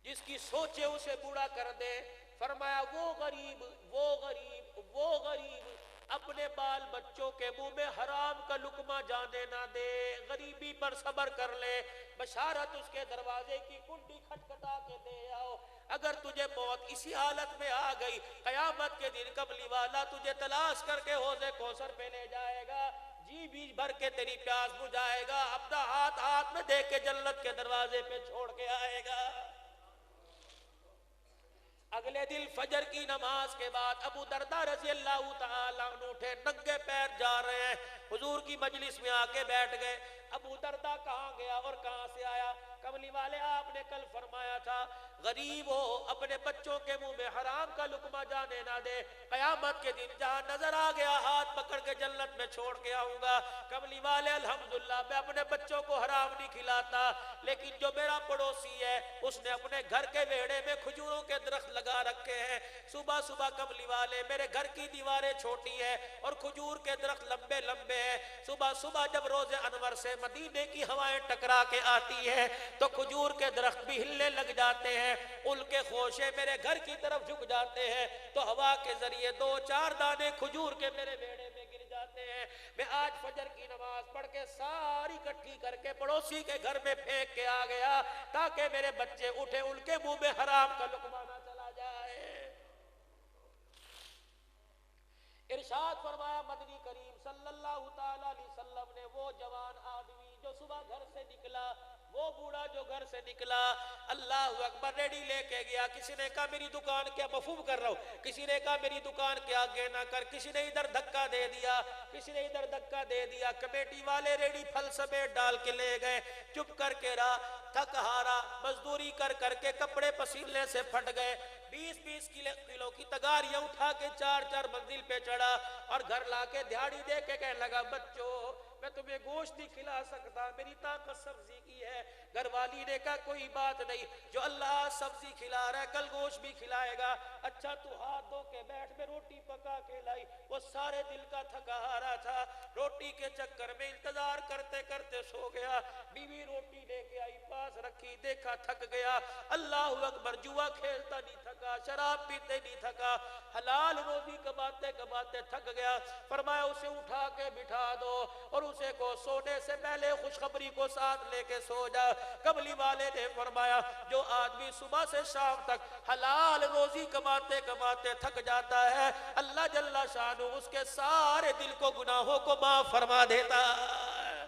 Speaker 2: جس کی سوچے اسے بوڑھا کر دے۔ فرمایا وہ غریب اپنے بال بچوں کے منہ میں حرام کا لقمہ جانے نہ دے، غریبی پر صبر کر لے، بشارت اس کے دروازے کی کنڈی کھٹکھٹا کے دے آؤ، اگر تجھے موت اسی حالت میں آ گئی، قیامت کے دن کملی والا تجھے تلاش کر کے حوض کوثر پہ لے جائے گا، جی بیج بھر کے تیری پیاس بجھائے گا، اپنا ہاتھ میں دے کے جنت کے دروازے پہ چھوڑ کے آئے گا۔ اگلے دن فجر کی نماز کے بعد ابو درداء رضی اللہ تعالیٰ عنہ اٹھے، ننگے پیر جا رہے ہیں، حضور کی مجلس میں آ کے بیٹھ گئے۔ ابو درداء کہاں گیا اور کہاں سے آیا؟ کملی والے آپ نے کل فرمایا تھا غریب ہو اپنے بچوں کے منہ میں حرام کا لقمہ جانے نہ دے، قیامت کے دن جہاں نظر آ گیا ہاتھ پکڑ کے جنت میں چھوڑ کے آؤں گا۔ کملی والے الحمدللہ میں اپنے بچوں کو حرام نہیں کھلاتا، لیکن جو میرا پڑوسی ہے اس نے اپنے گھر کے ویڑے میں کھجوروں کے درخت لگا رکھے ہیں، صبح صبح کملی والے میرے گھر کی دیواریں چھوٹی ہیں اور کھجور کے درخت لمبے لمبے ہیں، صبح صبح جب روز انور سے مدینے کی ہوائیں ٹکرا کے آتی ہیں تو کھجور کے درخت بھی ہلنے لگ جاتے ہیں، ان کے خوشے میرے گھر کی طرف جھک جاتے ہیں تو ہوا کے ذریعے 2-4 دانے کھجور کے میرے بیڑے میں گر جاتے ہیں۔ میں آج فجر کی نماز پڑھ کے ساری اکٹھی کر کے پڑوسی کے گھر میں پھینک کے آ گیا تاکہ میرے بچے اٹھے ان کے منہ میں حرام کا لقمہ نہ چلا جائے۔ ارشاد فرمایا مدنی کریم صلی اللہ تعالی علیہ وسلم نے، وہ جوان آدمی جو صبح گھر سے نکلا، وہ بوڑھا جو گھر سے نکلا اللہ اکبر ریڈی لے کے گیا. کسی نے کہا میری دکان کیا مفہوم کر رہا ہوں, کسی نے کہا میری دکان کے آگے نہ کر, کسی نے ادھر دھکا دے دیا, کسی نے ادھر دھکا دے دیا. کمیٹی والے ریڈی پھل سمیت ڈال کے لے گئے. چپ کر کے رہا, تھک ہارا, مزدوری کر کر کے کپڑے پسینے سے پھٹ گئے. 20-20 کلو کی تگاریاں اٹھا کے 4 منزل پہ چڑھا اور گھر لا کے دھیاڑی دے کے کہنے لگا بچوں میں تمہیں گوشت نہیں کھلا سکتا, میری طاقت سبزی کی ہے. گھر والی نے کہا کوئی بات نہیں, جو اللہ سبزی کھلا رہا ہے کل گوشت بھی کھلائے گا. اچھا تو ہاتھ دھو کے بیٹھ, میں روٹی پکا کے لائی. وہ سارے دل کا تھکا ہارا تھا, روٹی کے چکر میں انتظار کرتے کرتے سو گیا. بیوی روٹی لے کے آئی, پاس رکھی, دیکھا تھک گیا. اللہ اکبر, جوا کھیلتا نہیں تھکا, شراب پیتے نہیں تھکا, حلال روزی کماتے کماتے تھک گیا. فرمایا اسے اٹھا کے بٹھا دو اور اسے کو سونے سے پہلے خوشخبری کو ساتھ لے کے سو جا. قبلی والے نے فرمایا جو آدمی صبح سے شام تک حلال روزی کماتے کماتے تھک جاتا ہے, اللہ جل شانہ اس کے سارے دل کو گناہوں کو معاف فرما دیتا ہے.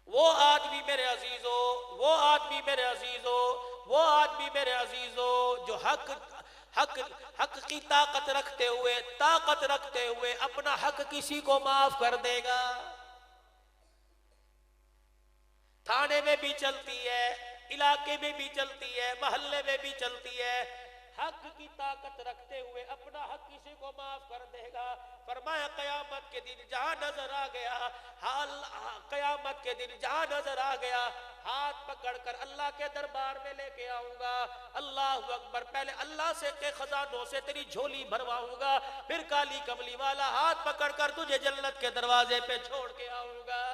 Speaker 2: وہ آدمی میرے عزیزو, وہ آدمی میرے عزیزو, وہ آدمی میرے عزیزو جو حق کی طاقت رکھتے ہوئے اپنا حق کسی کو معاف کر دے گا. تھانے میں بھی چلتی ہے, علاقے میں بھی چلتی ہے, محلے میں بھی چلتی ہے. حق کی طاقت رکھتے ہوئے اپنا حق کسی کو معاف کر دے گا. فرمایا قیامت کے دن جہاں نظر آ گیا, قیامت کے دن جہاں نظر آ گیا, ہاتھ پکڑ کر اللہ کے دربار میں لے کے آؤں گا. اللہ اکبر, پہلے اللہ سے کے خزانوں سے تیری جھولی بھرواؤں گا, پھر کالی کملی والا ہاتھ پکڑ کر تجھے جنت کے دروازے پہ چھوڑ کے آؤں گا.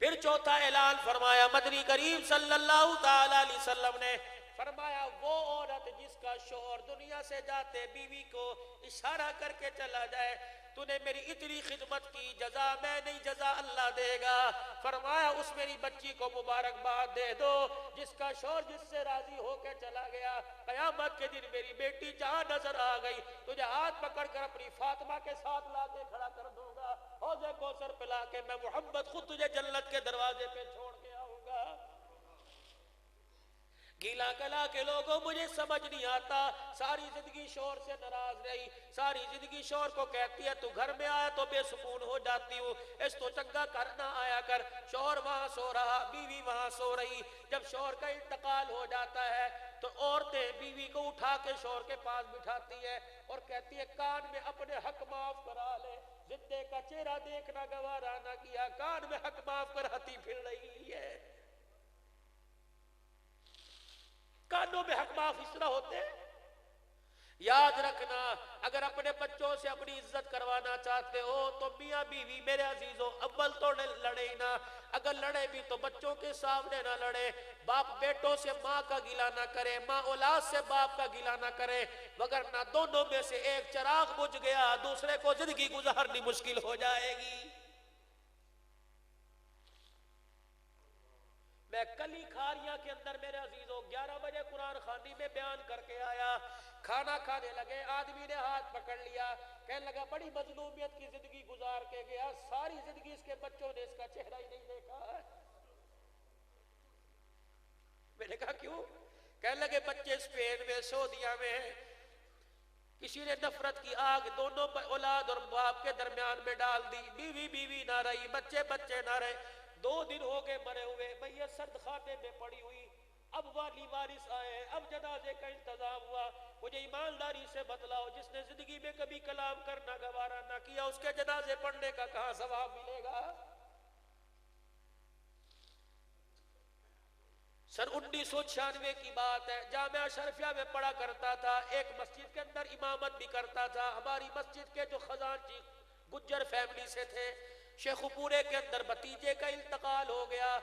Speaker 2: پھر چوتھا اعلان فرمایا مدنی کریم صلی اللہ تعالی علیہ وسلم نے فرمایا وہ عورت جس کا شوہر دنیا سے جاتے بیوی کو اشارہ کر کے چلا جائے, تو نے میری اتنی خدمت کی, جزا میں نہیں جزا اللہ دے گا. فرمایا اس میری بچی کو مبارکباد دے دو جس کا شوہر جس سے راضی ہو کے چلا گیا. قیامت کے دن میری بیٹی جہاں نظر آ گئی تجھے ہاتھ پکڑ کر اپنی فاطمہ کے ساتھ لا کے کھڑا کر دوں گا, حوض کوثر پلا کے میں محمد خود تجھے جنت کے دروازے پہ چھوڑ کے آؤں گا. گیلا کلا کے لوگوں مجھے سمجھ نہیں آتا, ساری زندگی شوہر سے ناراض رہی, ساری زندگی شوہر کو کہتی ہے تو گھر میں آیا تو بے سکون ہو جاتی ہوں, اس تو چنگا کرنا آیا کر. شوہر وہاں سو رہا, بیوی وہاں سو رہی. جب شوہر کا انتقال ہو جاتا ہے تو عورتیں بیوی کو اٹھا کے شوہر کے پاس بٹھاتی ہے اور کہتی ہے کان میں اپنے حق معاف کرا لے. زندے کا چہرہ دیکھنا گوارا نہ کیا, کان میں حق معاف کراتی پھر رہی ہے. کانوں میں حق معاف اس طرح ہوتے ہیں. یاد رکھنا اگر اپنے بچوں سے اپنی عزت کروانا چاہتے ہو تو میاں بیوی میرے عزیزوں اول تو لڑے ہی نہ, اگر لڑے بھی تو بچوں کے سامنے نہ لڑے. باپ بیٹوں سے ماں کا گلہ نہ کرے, ماں اولاد سے باپ کا گلہ نہ کرے, وگرنہ دونوں میں سے ایک چراغ بجھ گیا دوسرے کو زندگی گزارنی مشکل ہو جائے گی. میں کلی کھاریاں کے اندر میرے عزیزوں 11 بجے قرآن خوانی میں بیان کر کے آیا. کھانا کھانے لگے, آدمی نے ہاتھ پکڑ لیا, کہنے لگا بڑی مظلومیت کی زندگی گزار کے گیا, ساری زندگی اس کے بچوں نے اس کا چہرہ ہی نہیں دیکھا. میں نے کہا کیوں؟ کہنے لگے بچے اسپین میں, سعودیہ میں ہیں, کسی نے نفرت کی آگ دونوں اولاد اور باپ کے درمیان میں ڈال دی. بیوی نہ رہی, بچے نہ رہے. 2 دن ہو گئے مرے ہوئے, میت سرد خانے میں پڑی ہوئی. اب والی وارث آئے, اب جنازے کا انتظام ہوا. مجھے ایمانداری سے بتلاؤ جس نے زندگی میں کبھی کلام کرنا گوارا نہ کیا اس کے جنازے پڑھنے کا کہاں ثواب ملے گا؟ سن 1996 کی بات ہے, جامعہ اشرفیہ میں پڑھا کرتا تھا, ایک مسجد کے اندر امامت بھی کرتا تھا. ہماری مسجد کے جو خزانچی گجر فیملی سے تھے, شیخ پورے کے اندر بھتیجے کا انتقال ہو گیا.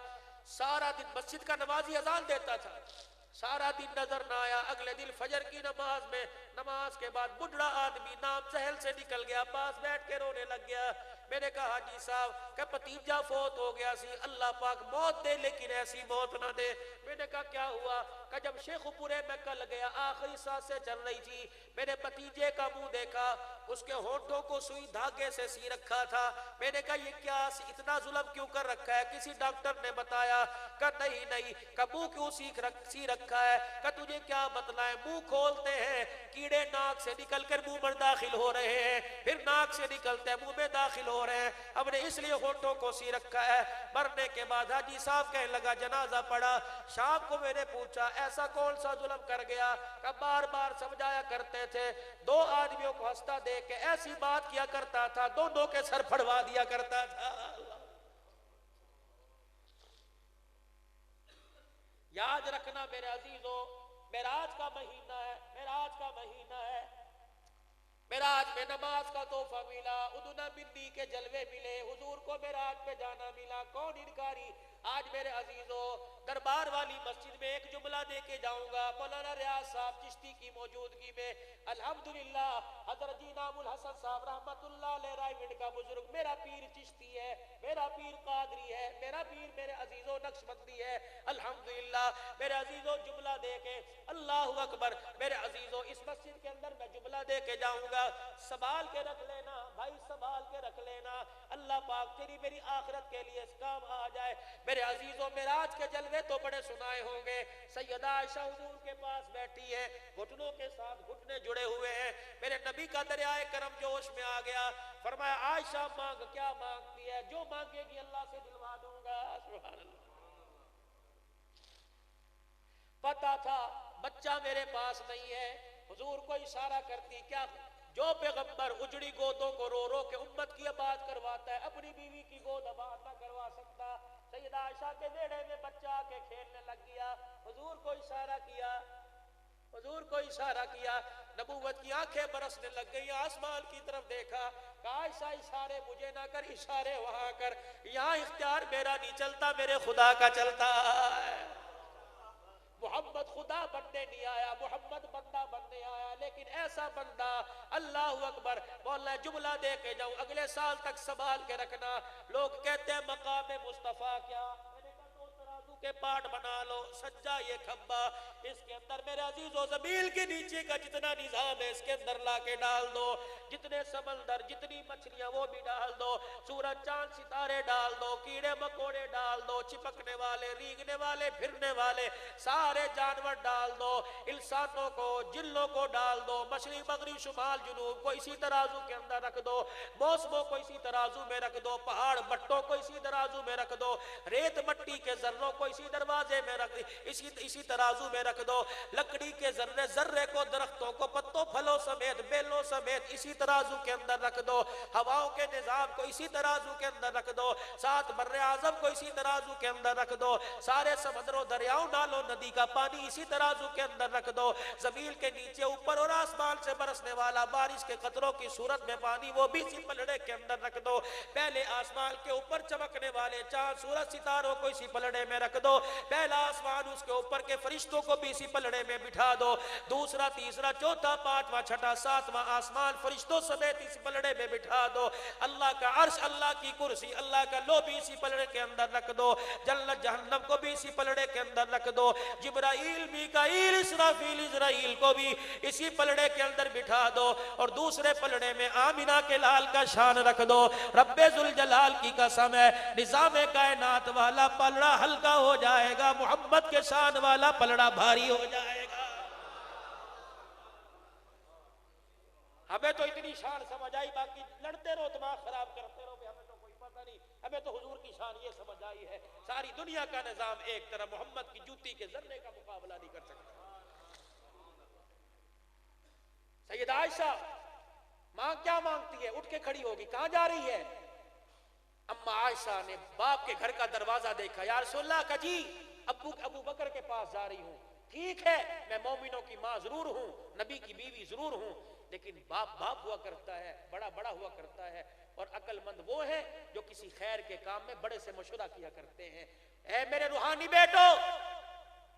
Speaker 2: سارا دن مسجد کا نمازی اذان دیتا تھا, سارا دن نظر نہ آیا. اگلے دن فجر کی نماز میں, نماز کے بعد بڈھڑا آدمی نام زہل سے نکل گیا, پاس بیٹھ کے رونے لگ گیا. میں نے کہا حاجی صاحب کہ بھتیجا فوت ہو گیا سی, اللہ پاک موت دے لیکن ایسی موت نہ دے. میں نے کہا کیا ہوا؟ کہ جب شیخ پورے میں کل گیا, آخری سانسیں چل رہی تھی, میرے بھتیجے کا منہ دیکھا, اس کے ہونٹوں کو سوئی دھاگے سے سی رکھا تھا. میں نے کہا یہ کیا اتنا ظلم کیوں کر رکھا ہے؟ کسی ڈاکٹر نے بتایا. کہا نہیں. کہا منہ کیوں سی رکھا ہے؟ کہا تجھے کیا بتلائیں، منہ کھولتے ہیں کیڑے ناک سے نکل کر منہ میں داخل ہو رہے ہیں، پھر ناک سے نکلتے ہیں منہ میں داخل ہو رہے ہیں، ہم نے اس لیے ہونٹوں کو سی رکھا ہے. مرنے کے بعد حاجی صاحب کہنے لگا جنازہ پڑا. شام کو میں نے پوچھا ایسا کون سا ظلم کر گیا؟ کہ بار بار سمجھایا کرتے تھے، 2 آدمیوں کو ہنستا دیکھ کے ایسی بات کیا کرتا تھا دونوں کے سر پھڑوا دیا کرتا تھا. یاد رکھنا میرے عزیزوں، معراج کا مہینہ ہے، معراج کا مہینہ ہے. معراج میں نماز کا تحفہ ملا، ادنا بندی کے جلوے ملے، حضور کو معراج پہ جانا ملا، کون انکاری؟ آج میرے عزیزوں دربار والی مسجد میں ایک جملہ دے کے جاؤں گا. مولانا ریاض صاحب چشتی کی موجودگی میں الحمدللہ حضرت جی نام الحسن صاحب رحمت اللہ علیہ رائے وڈ کا بزرگ، میرا پیر چشتی ہے، میرا پیر قادری ہے، میرا پیر میرے عزیزوں نقشبندی ہے. الحمدللہ میرے عزیزوں جملہ دے کے اللہ اکبر. میرے عزیزوں اس مسجد کے اندر میں جملہ دے کے جاؤں گا، سنبھال کے رکھ لینا بھائی، سنبھال کے رکھ لینا. اللہ پاک تیری میری آخرت کے لیے اس کام آ جائے. میرے عزیزوں معراج کے جلوے تو بڑے سنائے ہوں گے. سیدہ عائشہ حضور کے پاس بیٹھی ہے، گھٹنوں کے ساتھ گھٹنے جڑے ہوئے ہیں. میرے نبی کا دریائے کرم جوش میں آ گیا. فرمایا عائشہ مانگ، کیا مانگتی ہے؟ جو مانگے گی اللہ سے دلوا دوں گا. سبحان اللہ. پتا تھا بچہ میرے پاس نہیں ہے، حضور کو اشارہ کرتی کیا؟ جو پیغمبر اجڑی گودوں کو رو رو کے امت کی آباد کرواتا ہے، اپنی بیوی کی گود آباد نہ کروا سکتا. سیدہ عائشہ کے بیڑے میں بچہ آ کے کھیلنے لگ گیا، حضور کو اشارہ کیا، حضور کو اشارہ کیا. نبوت کی آنکھیں برسنے لگ گئی، آسمان کی طرف دیکھا، کہا عائشہ اشارے مجھے نہ کر، اشارے وہاں کر. یہاں اختیار میرا نہیں چلتا، میرے خدا کا چلتا ہے. محمد خدا بننے نہیں آیا، محمد بندہ بننے آیا، لیکن ایسا بندہ. اللہ اکبر. مولا جملہ دے کے جاؤں اگلے سال تک سنبھال کے رکھنا. لوگ کہتے ہیں مقام مصطفیٰ کیا؟ کے پاٹ بنا لو، سجا یہ کھمبا، اس کے اندر میرے عزیزو زمین کے نیچے کا جتنا نظام ہے اس کے اندر لا کے ڈال دو. جتنے سمندر، جتنی مچھلیاں وہ بھی ڈال دو، سورج چاند ستارے ڈال دو، کیڑے مکوڑے ڈال دو، چپکنے والے، ریگنے والے، پھرنے والے سارے جانور ڈال دو، انسانوں کو، جنوں کو ڈال دو، مشرق مغرب شمال جنوب کو اسی ترازو کے اندر رکھ دو، موسموں کو اسی ترازو میں رکھ دو، پہاڑ بٹوں کو اسی ترازو میں رکھ دو، ریت مٹی کے ذروں کو اسی دروازے میں رکھ دو، اسی ترازو میں رکھ دو، لکڑی کے ذرے ذرے کو، درختوں کو پتوں پھلوں سمیت بیلوں سمیت اسی ترازو کے اندر رکھ دو، ہواؤں کے نظام کو اسی ترازو کے اندر رکھ دو، سات بر اعظم کو اسی ترازو کے اندر رکھ دو، سارے سمندروں دریاؤں نالوں ندی کا پانی اسی ترازو کے اندر رکھ دو، زمین کے نیچے اوپر اور آسمان سے برسنے والا بارش کے قطروں کی صورت میں پانی وہ بھی اسی پلڑے کے اندر رکھ دو، پہلے آسمان کے اوپر چمکنے والے چاند سورج ستاروں کو اسی پلڑے میں رکھ دو، پہلا آسمان اس کے اوپر کے فرشتوں کو بھی اسی پلڑے میں بٹھا دو، دوسرا تیسرا چوتھا پانچواں چھٹا ساتواں آسمان فرشتوں سمیت اس پلڑے میں بٹھا دو، اللہ کا عرش، اللہ کی کرسی، اللہ کا لو بھی اسی پلڑے کے اندر رکھ دو، جنت جہنم کو بھی اسی پلڑے کے اندر رکھ دو، جبرائیل میکائیل اسرافیل اسرائیل کو بھی اسی پلڑے کے اندر بٹھا دو، اور دوسرے پلڑے میں آمینہ کے لال کا شان رکھ دو. رب ذوالجلال کی قسم ہے نظام کائنات والا پلڑا ہلکا ہو جائے گا، محمد کے شان والا پلڑا بھاری ہو جائے گا. ہمیں تو اتنی شان سمجھ آئی، باقی لڑتے رہو، دماغ خراب کرتے رہو، ہمیں تو کوئی پتہ نہیں. ہمیں تو حضور کی شان یہ سمجھ آئی ہے، ساری دنیا کا نظام ایک طرح، محمد کی جوتی کے ذرے کا مقابلہ نہیں کر سکتا. سیدہ عائشہ ماں کیا مانگتی ہے؟ اٹھ کے کھڑی ہوگی، کہاں جا رہی ہے؟ اما عائشہ نے باپ کے گھر کا دروازہ دیکھا، یا رسول اللہ کا جی ابو بکر کے پاس جا رہی ہوں. ٹھیک ہے، میں مومنوں کی ماں ضرور ہوں، نبی کی بیوی ضرور ہوں، لیکن باپ باپ ہوا کرتا ہے، بڑا بڑا ہوا کرتا ہے، اور عقل مند وہ ہے جو کسی خیر کے کام میں بڑے سے مشورہ کیا کرتے ہیں. اے میرے روحانی بیٹو،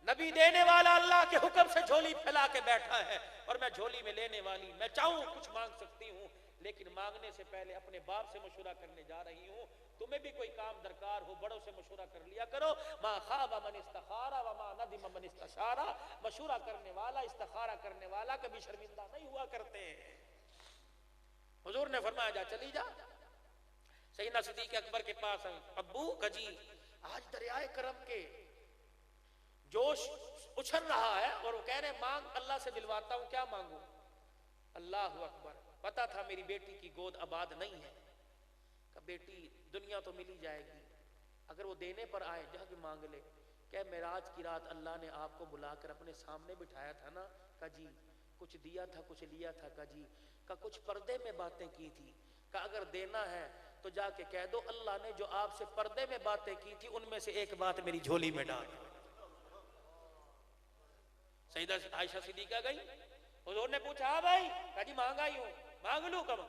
Speaker 2: نبی دینے والا اللہ کے حکم سے جھولی پھیلا کے بیٹھا ہے، اور میں جھولی میں لینے والی، میں چاہوں کچھ مانگ سکتی ہوں، لیکن مانگنے سے پہلے اپنے باپ سے مشورہ کرنے جا رہی ہوں. تمہیں بھی کوئی کام درکار ہو بڑوں سے مشورہ کر لیا کرو. ما خاب من استخارا وما ندم من استشارا. مشورہ کرنے والا، استخارہ کرنے والا کبھی شرمندہ نہیں ہوا کرتے ہیں. فرمایا جا چلی جا. سیدنا صدیق اکبر کے پاس آئے, ابو کجی آج دریائے کرم کے جوش اچھل رہا ہے اور وہ کہہ رہے مانگ, اللہ سے دلواتا ہوں, کیا مانگوں؟ اللہ اکبر. پتا تھا میری بیٹی کی گود آباد نہیں ہے, کہ بیٹی دنیا تو مل ہی جائے گی, اگر وہ دینے پر آئے جا کے مانگ لے. کہ معراج کی رات اللہ نے آپ کو بلا کر اپنے سامنے بٹھایا تھا نا, کہ جی کچھ دیا تھا, کچھ لیا تھا, کہ جی کہ کچھ پردے میں باتیں کی تھی, کہ اگر دینا ہے تو جا کے کہہ دو اللہ نے جو آپ سے پردے میں باتیں کی تھی ان میں سے ایک بات میری جھولی میں ڈال. سیدہ عائشہ صدیقہ گئی, حضور نے پوچھا ہاں بھائی, کہا جی مانگا ہی ہوں, مانگ لوں. کم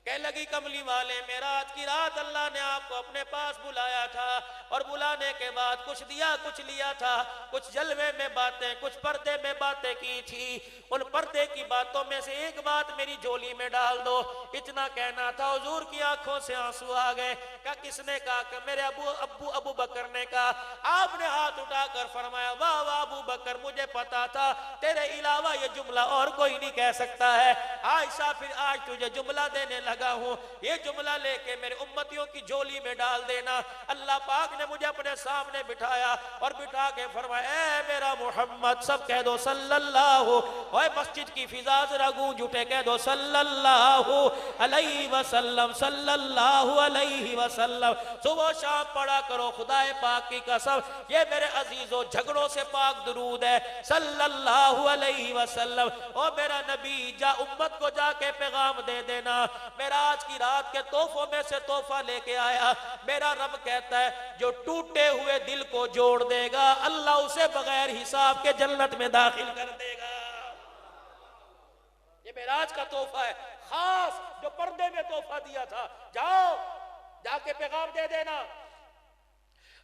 Speaker 2: کہنے لگی کملی والے معراج کی رات اللہ نے آپ کو اپنے پاس بلایا تھا, اور بلانے کے بعد کچھ دیا کچھ لیا تھا, کچھ جلوے میں باتیں کچھ پردے میں باتیں کی تھی, ان پردے کی باتوں میں سے ایک بات میری جھولی میں ڈال دو. اتنا کہنا تھا حضور کی آنکھوں سے آنسو آ گئے. کہ کس نے کہا؟ کہ میرے ابو بکر نے کہا. آپ نے ہاتھ اٹھا کر فرمایا واہ واہ ابو بکر, مجھے پتا تھا تیرے علاوہ یہ جملہ اور کوئی نہیں کہہ سکتا ہے. عائشہ پھر آج تجھے جملہ دینے لگا ہوں, یہ جملہ لے کے میرے امتیوں کی جھولی میں ڈال دینا. اللہ پاک نے مجھے اپنے سامنے بٹھایا اور بٹھا کے فرمایا اے میرا محمد, سب کہہ دو صلی اللہ, اوے مسجد کی فضا ذرا گونج اٹھے, کہہ دو صلی اللہ علیہ وسلم, صلی اللہ علیہ وسلم. صبح شام پڑھا کرو خدائے پاک کی قسم, یہ میرے عزیزوں جھگڑوں سے پاک درود ہے, صلی اللہ علیہ وسلم. او میرا نبی جا امت کو جا کے پیغام دے دینا, میرا آج کی رات کے تحفوں میں سے تحفہ لے کے آیا. میرا رب کہتا ہے جو ٹوٹے ہوئے دل کو جوڑ دے گا اللہ اسے بغیر حساب کے جنت میں داخل کر دے گا. یہ معراج کا تحفہ ہے خاص جو پردے میں تحفہ دیا تھا. جاؤ جا کے پیغام دے دینا.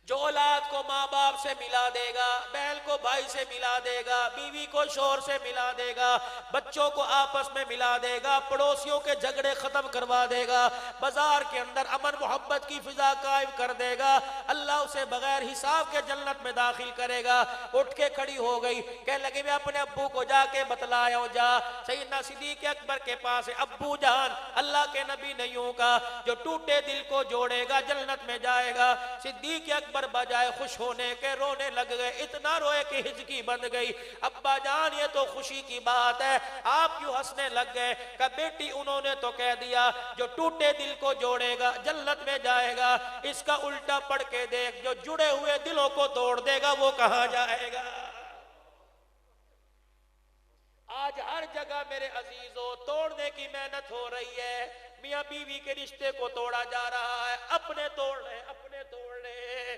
Speaker 2: جو اولاد کو ماں باپ سے ملا دے گا, بہن کو بھائی سے ملا دے گا, بیوی کو شوہر سے ملا دے گا, بچوں کو آپس میں ملا دے گا, پڑوسیوں کے جھگڑے ختم کروا دے گا, بازار کے اندر امن محبت کی فضا قائم کر دے گا, اللہ اسے بغیر حساب کے جنت میں داخل کرے گا. اٹھ کے کھڑی ہو گئی, کہنے لگی میں اپنے ابو کو جا کے بتلایا ہوں. جا سیدنا صدیق اکبر کے پاس ہے, ابو جان اللہ کے نبی نے یوں کہا جو ٹوٹے دل کو جوڑے گا جنت میں جائے گا. صدیق اکبر بجائے خوش ہونے کے رونے لگ گئے, اتنا روئے کہ ہچکی بن گئی. ابا جان یہ تو خوشی کی بات ہے, آپ کیوں ہنسنے لگ گئے؟ کہ بیٹی انہوں نے تو کہہ دیا جو ٹوٹے دل کو جوڑے گا جنت میں جائے گا, اس کا الٹا پڑھ کے دیکھ جو جڑے ہوئے دلوں کو توڑ دے گا وہ کہاں جائے گا. آج ہر جگہ میرے عزیزوں توڑنے کی محنت ہو رہی ہے. میاں بیوی کے رشتے کو توڑا جا رہا ہے, اپنے توڑ رہے, اپنے توڑ رہے,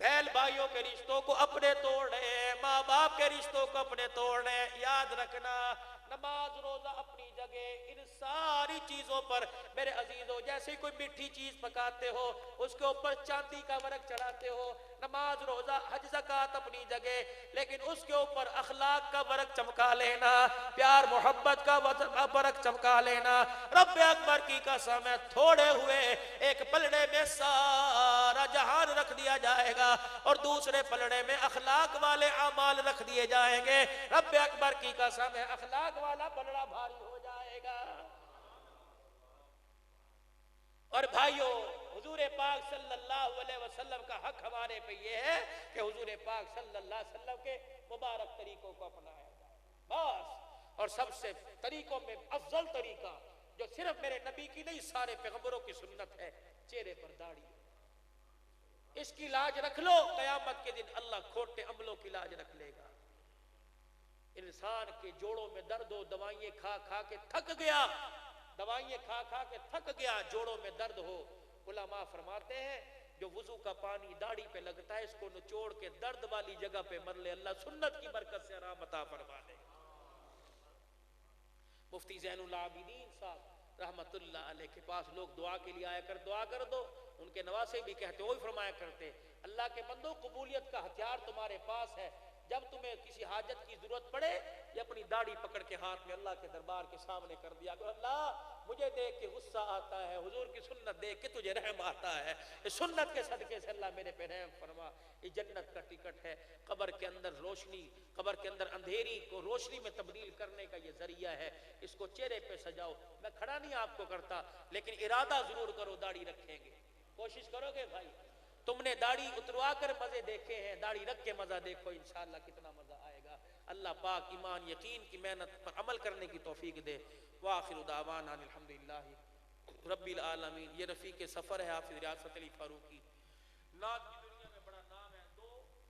Speaker 2: بہن بھائیوں کے رشتوں کو اپنے توڑ رہے, ماں باپ کے رشتوں کو اپنے توڑ رہے. یاد رکھنا نماز روزہ اپنی جگہ, ان ساری چیزوں پر میرے عزیزوں جیسے کوئی میٹھی چیز پکاتے ہو اس کے اوپر چاندی کا ورق چڑھاتے ہو, نماز روزہ حج زکات اپنی جگہ, لیکن اس کے اوپر اخلاق کا ورق چمکا لینا, پیار محبت کا ورق چمکا لینا. رب اکبر کی قسم ہے تھوڑے ہوئے ایک پلڑے میں سارا جہان رکھ دیا جائے گا اور دوسرے پلڑے میں اخلاق والے اعمال رکھ دیے جائیں گے. رب اکبر کی قسم ہے اخلاق والا پلڑا بھاری ہو جائے گا. اور بھائیوں حضور پاک صلی اللہ علیہ وسلم کا حق ہمارے پہ یہ ہے کہ حضور پاک صلی اللہ علیہ وسلم کے مبارک طریقوں کو اپنایا جائے بس. اور سب سے طریقوں میں افضل طریقہ جو صرف میرے نبی کی نہیں سارے پیغمبروں کی سنت ہے, چہرے پر داڑھی. اس کی لاج رکھ لو, قیامت کے دن اللہ کھوٹے عملوں کی لاج رکھ لے گا. انسان کے جوڑوں میں درد ہو, دوائیں کھا کھا کے تھک گیا, دوائیں کھا کھا کے تھک گیا, جوڑوں میں درد ہو, علماء فرماتے ہیں جو وضو کا پانی داڑھی پہ لگتا ہے اس کو نچوڑ کے درد والی جگہ پہ مر لے, اللہ سنت کی برکت سے آرام عطا فرما دے. مفتی زین العابدین صاحب رحمت اللہ علیہ کے پاس لوگ دعا کے لیے آیا کر, دعا کر دو. ان کے نواسے بھی کہتے وہی فرمایا کرتے اللہ کے بندو قبولیت کا ہتھیار تمہارے پاس ہے, جب تمہیں کسی حاجت کی ضرورت پڑے یہ اپنی داڑھی پکڑ کے ہاتھ میں اللہ کے دربار کے سامنے کر دیا کہ اللہ مجھے دیکھ کے غصہ آتا ہے، حضور کی سنت دیکھ کے تجھے رحم آتا ہے، اس سنت کے صدقے سے اللہ میرے پہ رحم فرما۔ یہ جنت کا ٹکٹ ہے، قبر کے اندر روشنی، قبر کے اندر اندھیری کو روشنی میں تبدیل کرنے کا یہ ذریعہ ہے، اس کو چہرے پہ سجاؤ۔ میں کھڑا نہیں آپ کو کرتا لیکن ارادہ ضرور کرو، داڑھی رکھیں گے، کوشش کرو گے بھائی۔ تم نے داڑھی اتروا کر مزے دیکھے ہیں، داڑھی رکھ کے مزہ دیکھو انشاءاللہ کتنا مزہ آئے گا۔ اللہ پاک ایمان یقین کی محنت پر عمل کرنے کی توفیق دے۔ وآخر دعوانا الحمدللہ رب العالمین۔ یہ رفیق سفر ہے حافظ ریاست علی فاروقی، نعت کی دنیا میں بڑا نام ہے۔ دو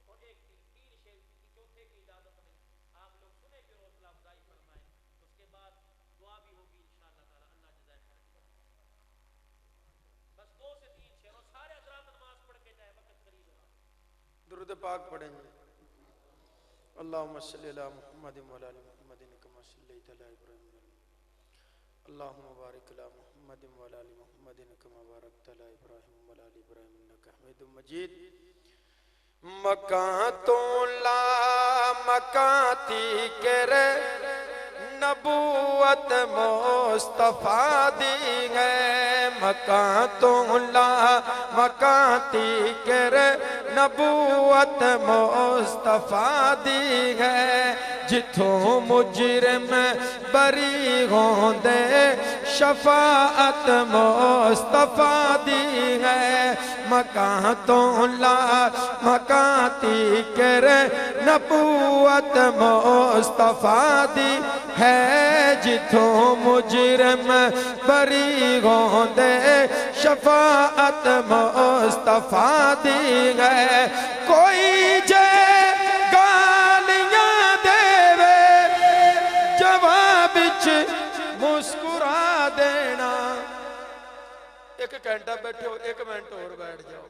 Speaker 2: اور ایک تین شعر کی، چوتھے کی اجازت نہیں، آپ لوگ سنے پھر حوصلہ افزائی فرمائیں، اس کے بعد دعا بھی ہوگی انشاءاللہ تعالی۔ اللہ جزائے خیر۔ بس 2 سے 3 شعر، اور سارے حضرات نماز پڑھ کے جائے، وقت قریب ہے۔
Speaker 3: درود پاک پڑھیں گے۔ اللہم صلی علی محمد وعلی آل محمد کما صلیت علی ابراہیم، اللہم بارک علی محمد وعلی آل محمد کما بارکت علی ابراہیم وعلی آل ابراہیم انک حمید مجید۔ مکان تو لا مکان تی کرے نبوت مصطفیٰ دی ہے، مکان تو لا مکان تی کرے نبوت مصطفیٰ دی ہے، جتھوں مجرم بری ہوندے شفاعت مصطفیٰ دی ہے، مکان تو لا مکان تی کرے نبوت مصطفیٰ دی ہے، جتھوں مجرم بری ہوندے شفاعت مصطفیٰ دی ہے، کوئی جے گالیاں دے وے جواب وچ مسکرا دینا۔ ایک گھنٹہ بیٹھے ہو، 1 منٹ اور بیٹھ جاؤ،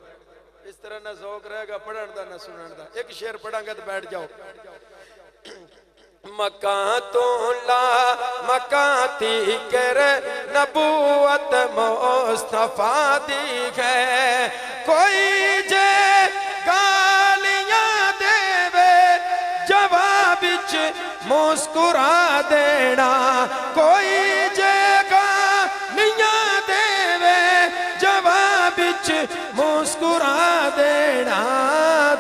Speaker 3: اس طرح نہ ذوق رہے گا پڑھن دا نہ سنن دا۔ ایک شعر پڑھاں گا تو بیٹھ جاؤ۔ مکان تو لا مکان تی کرے نبوت مصطفیٰ دی ہے، کوئی جے گالیاں دے وے جواب وچ مسکرا دینا، کوئی جے گالیاں دے وے جواب وچ مسکرا دینا،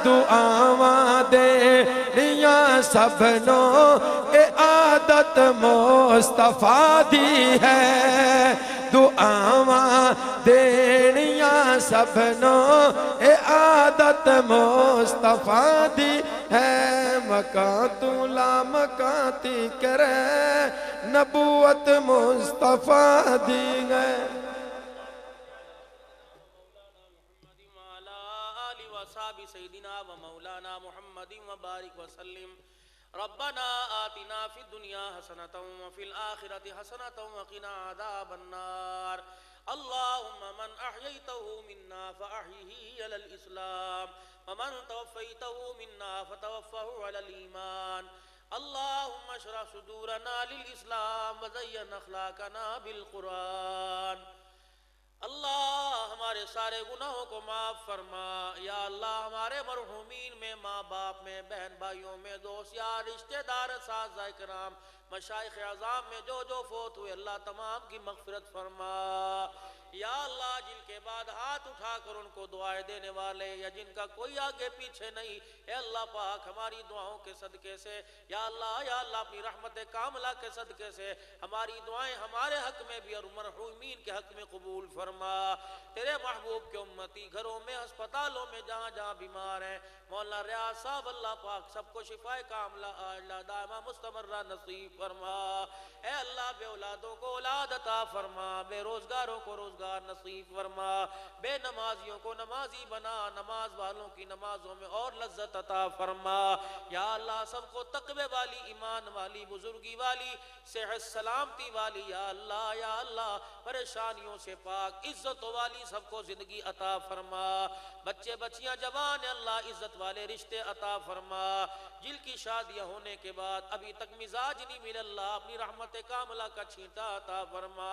Speaker 3: دعاواں دینیاں سبنوں اے عادت مصطفیٰ دی ہے، دعاواں دینیاں سبنوں اے عادت مصطفیٰ دی ہے، مکان تو لا مکان تی کرے نبوت مصطفیٰ دی ہے۔
Speaker 2: سیدنا و مولانا محمد و بارک وسلم۔ ربنا آتنا فی الدنیا حسنۃ وفی الآخرۃ حسنۃ وقنا عذاب النار۔ اللہم من احییتہ منا فاحیہ علی الاسلام ومن توفیتہ منا فتوفہ علی الایمان۔ اللہم اشرح صدورنا للاسلام وزین اخلاقنا بالقرآن۔ اللہ ہمارے سارے گناہوں کو معاف فرما، یا اللہ ہمارے مرحومین میں، ماں باپ میں، بہن بھائیوں میں، دوست یار رشتہ دار اساتذہ کرام مشائخ اعظام میں جو فوت ہوئے اللہ تمام کی مغفرت فرما۔ یا اللہ جن کے بعد ہاتھ اٹھا کر ان کو دعائیں دینے والے یا جن کا کوئی آگے پیچھے نہیں، اے اللہ پاک ہماری دعاؤں کے صدقے سے یا اللہ اپنی رحمت کاملہ کے صدقے سے ہماری دعائیں ہمارے حق میں بھی اور مرحومین کے حق میں قبول فرما۔ تیرے محبوب کے امتی گھروں میں، ہسپتالوں میں، جہاں جہاں بیمار ہیں، مولانا ریاض صاحب اللہ پاک سب کو شفاء کاملہ عاجلہ دائمہ مستمرہ نصیب فرما۔ اے اللہ بے اولادوں کو اولاد عطا فرما، بے روزگاروں کو روزگار نصیب فرما، بے نمازیوں کو نمازی بنا، نماز والوں کی نمازوں میں اور لذت عطا فرما۔ یا اللہ سب کو تقوی والی، ایمان والی، بزرگی والی، صحت سلامتی والی یا اللہ پریشانیوں سے پاک، عزت والی سب کو زندگی عطا فرما۔ بچے بچیاں جوان اللہ عزت والے رشتے عطا فرما، جن کی شادیاں ہونے کے بعد ابھی تک مزاج نہیں مل اللہ اپنی رحمت کاملہ کا چھینٹا عطا فرما۔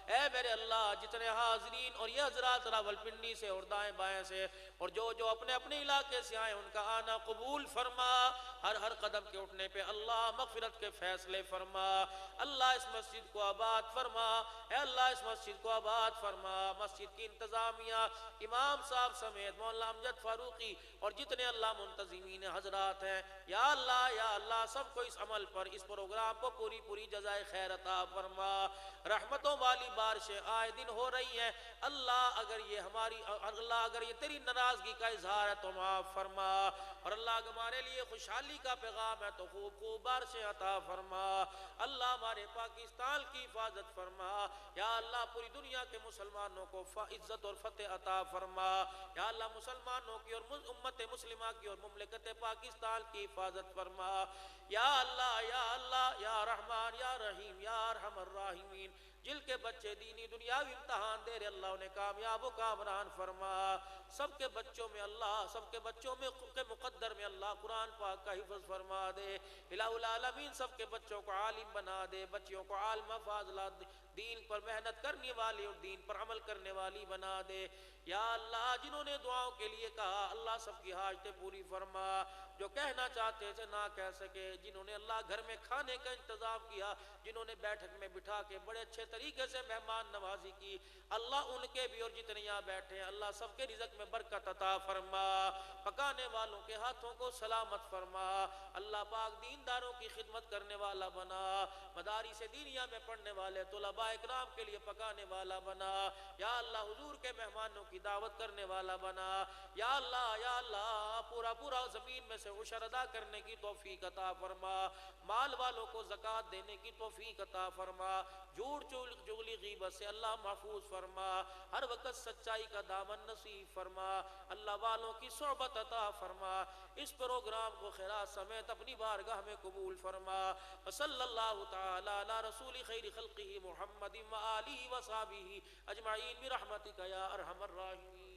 Speaker 2: اے میرے اللہ جتنے حاضرین اور یہ حضرات راولپنڈی سے اور دائیں بائیں سے اور جو اپنے اپنے علاقے سے آئے ان کا آنا قبول فرما۔ ہر قدم کے اٹھنے پہ اللہ مغفرت کے فیصلے فرما، اللہ اس مسجد کو آباد فرما، اے اللہ اس مسجد کو آباد فرما، مسجد کی انتظامیہ امام صاحب سمیت مولانا امجد فاروقی اور جتنے اللہ منتظمین حضرات ہیں، یا اللہ سب کو اس عمل پر، اس پروگرام کو پوری جزائے خیر عطا فرما۔ رحمتوں والی بارشیں آئے دن ہو رہی ہیں، اللہ اگر یہ تیری ناراضگی کا اظہار ہے تو معاف فرما، اور اللہ اگر ہمارے لیے خوشحالی کا پیغام ہے تو خوب بارشیں عطا فرما۔ اللہ ہمارے پاکستان کی حفاظت فرما، یا اللہ پوری دنیا کے مسلمانوں کو عزت اور فتح عطا فرما، یا اللہ مسلمانوں کی اور امت مسلمہ کی اور مملکت پاکستان کی حفاظت فرما، یا اللہ یا رحمان یا رحیم یا ارحم الراحمین، جن کے بچے دینی دنیاوی امتحان دے رہے اللہ انہیں کامیاب و کامران فرما، سب کے بچوں میں اللہ، سب کے بچوں میں کے مقدر میں اللہ قرآن پاک کا حفظ فرما دے، الہ العالمین سب کے بچوں کو عالم بنا دے، بچیوں کو عالمہ فاضلہ دین پر محنت کرنے والی اور دین پر عمل کرنے والی بنا دے، یا اللہ جنہوں نے دعاؤں کے لیے کہا اللہ سب کی حاجتیں پوری فرما، جو کہنا چاہتے تھے نہ کہہ سکے، جنہوں نے اللہ گھر میں کھانے کا انتظام کیا، جنہوں نے بیٹھک میں بٹھا کے بڑے اچھے طریقے سے مہمان نوازی کی، اللہ ان کے بھی اور جتنے یہاں بیٹھے ہیں اللہ سب کے رزق میں برکت عطا فرما، پکانے والوں کے ہاتھوں کو سلامت فرما، اللہ پاک دینداروں کی خدمت کرنے والا بنا، مدارس دینیہ میں پڑھنے والے طلباء اکرام کے لیے پکانے والا بنا، یا اللہ حضور کے مہمانوں کی دعوت کرنے والا بنا، یا اللہ پورا زمین میں سے عشر ادا کرنے کی توفیق عطا فرما، مال والوں کو زکوٰۃ دینے کی توفیق عطا فرما، جھوٹ چغلی غیبت سے اللہ محفوظ فرما، ہر وقت سچائی کا دامن نصیب فرما، اللہ والوں کی صحبت عطا فرما، اس پروگرام کو خیرات سمیت اپنی بارگاہ میں قبول فرما، صلی اللہ تعالی علی رسول خیر خلقہ محمد و آلہ و صحبہ اجمعین برحمتک یا ارحم الراحمین۔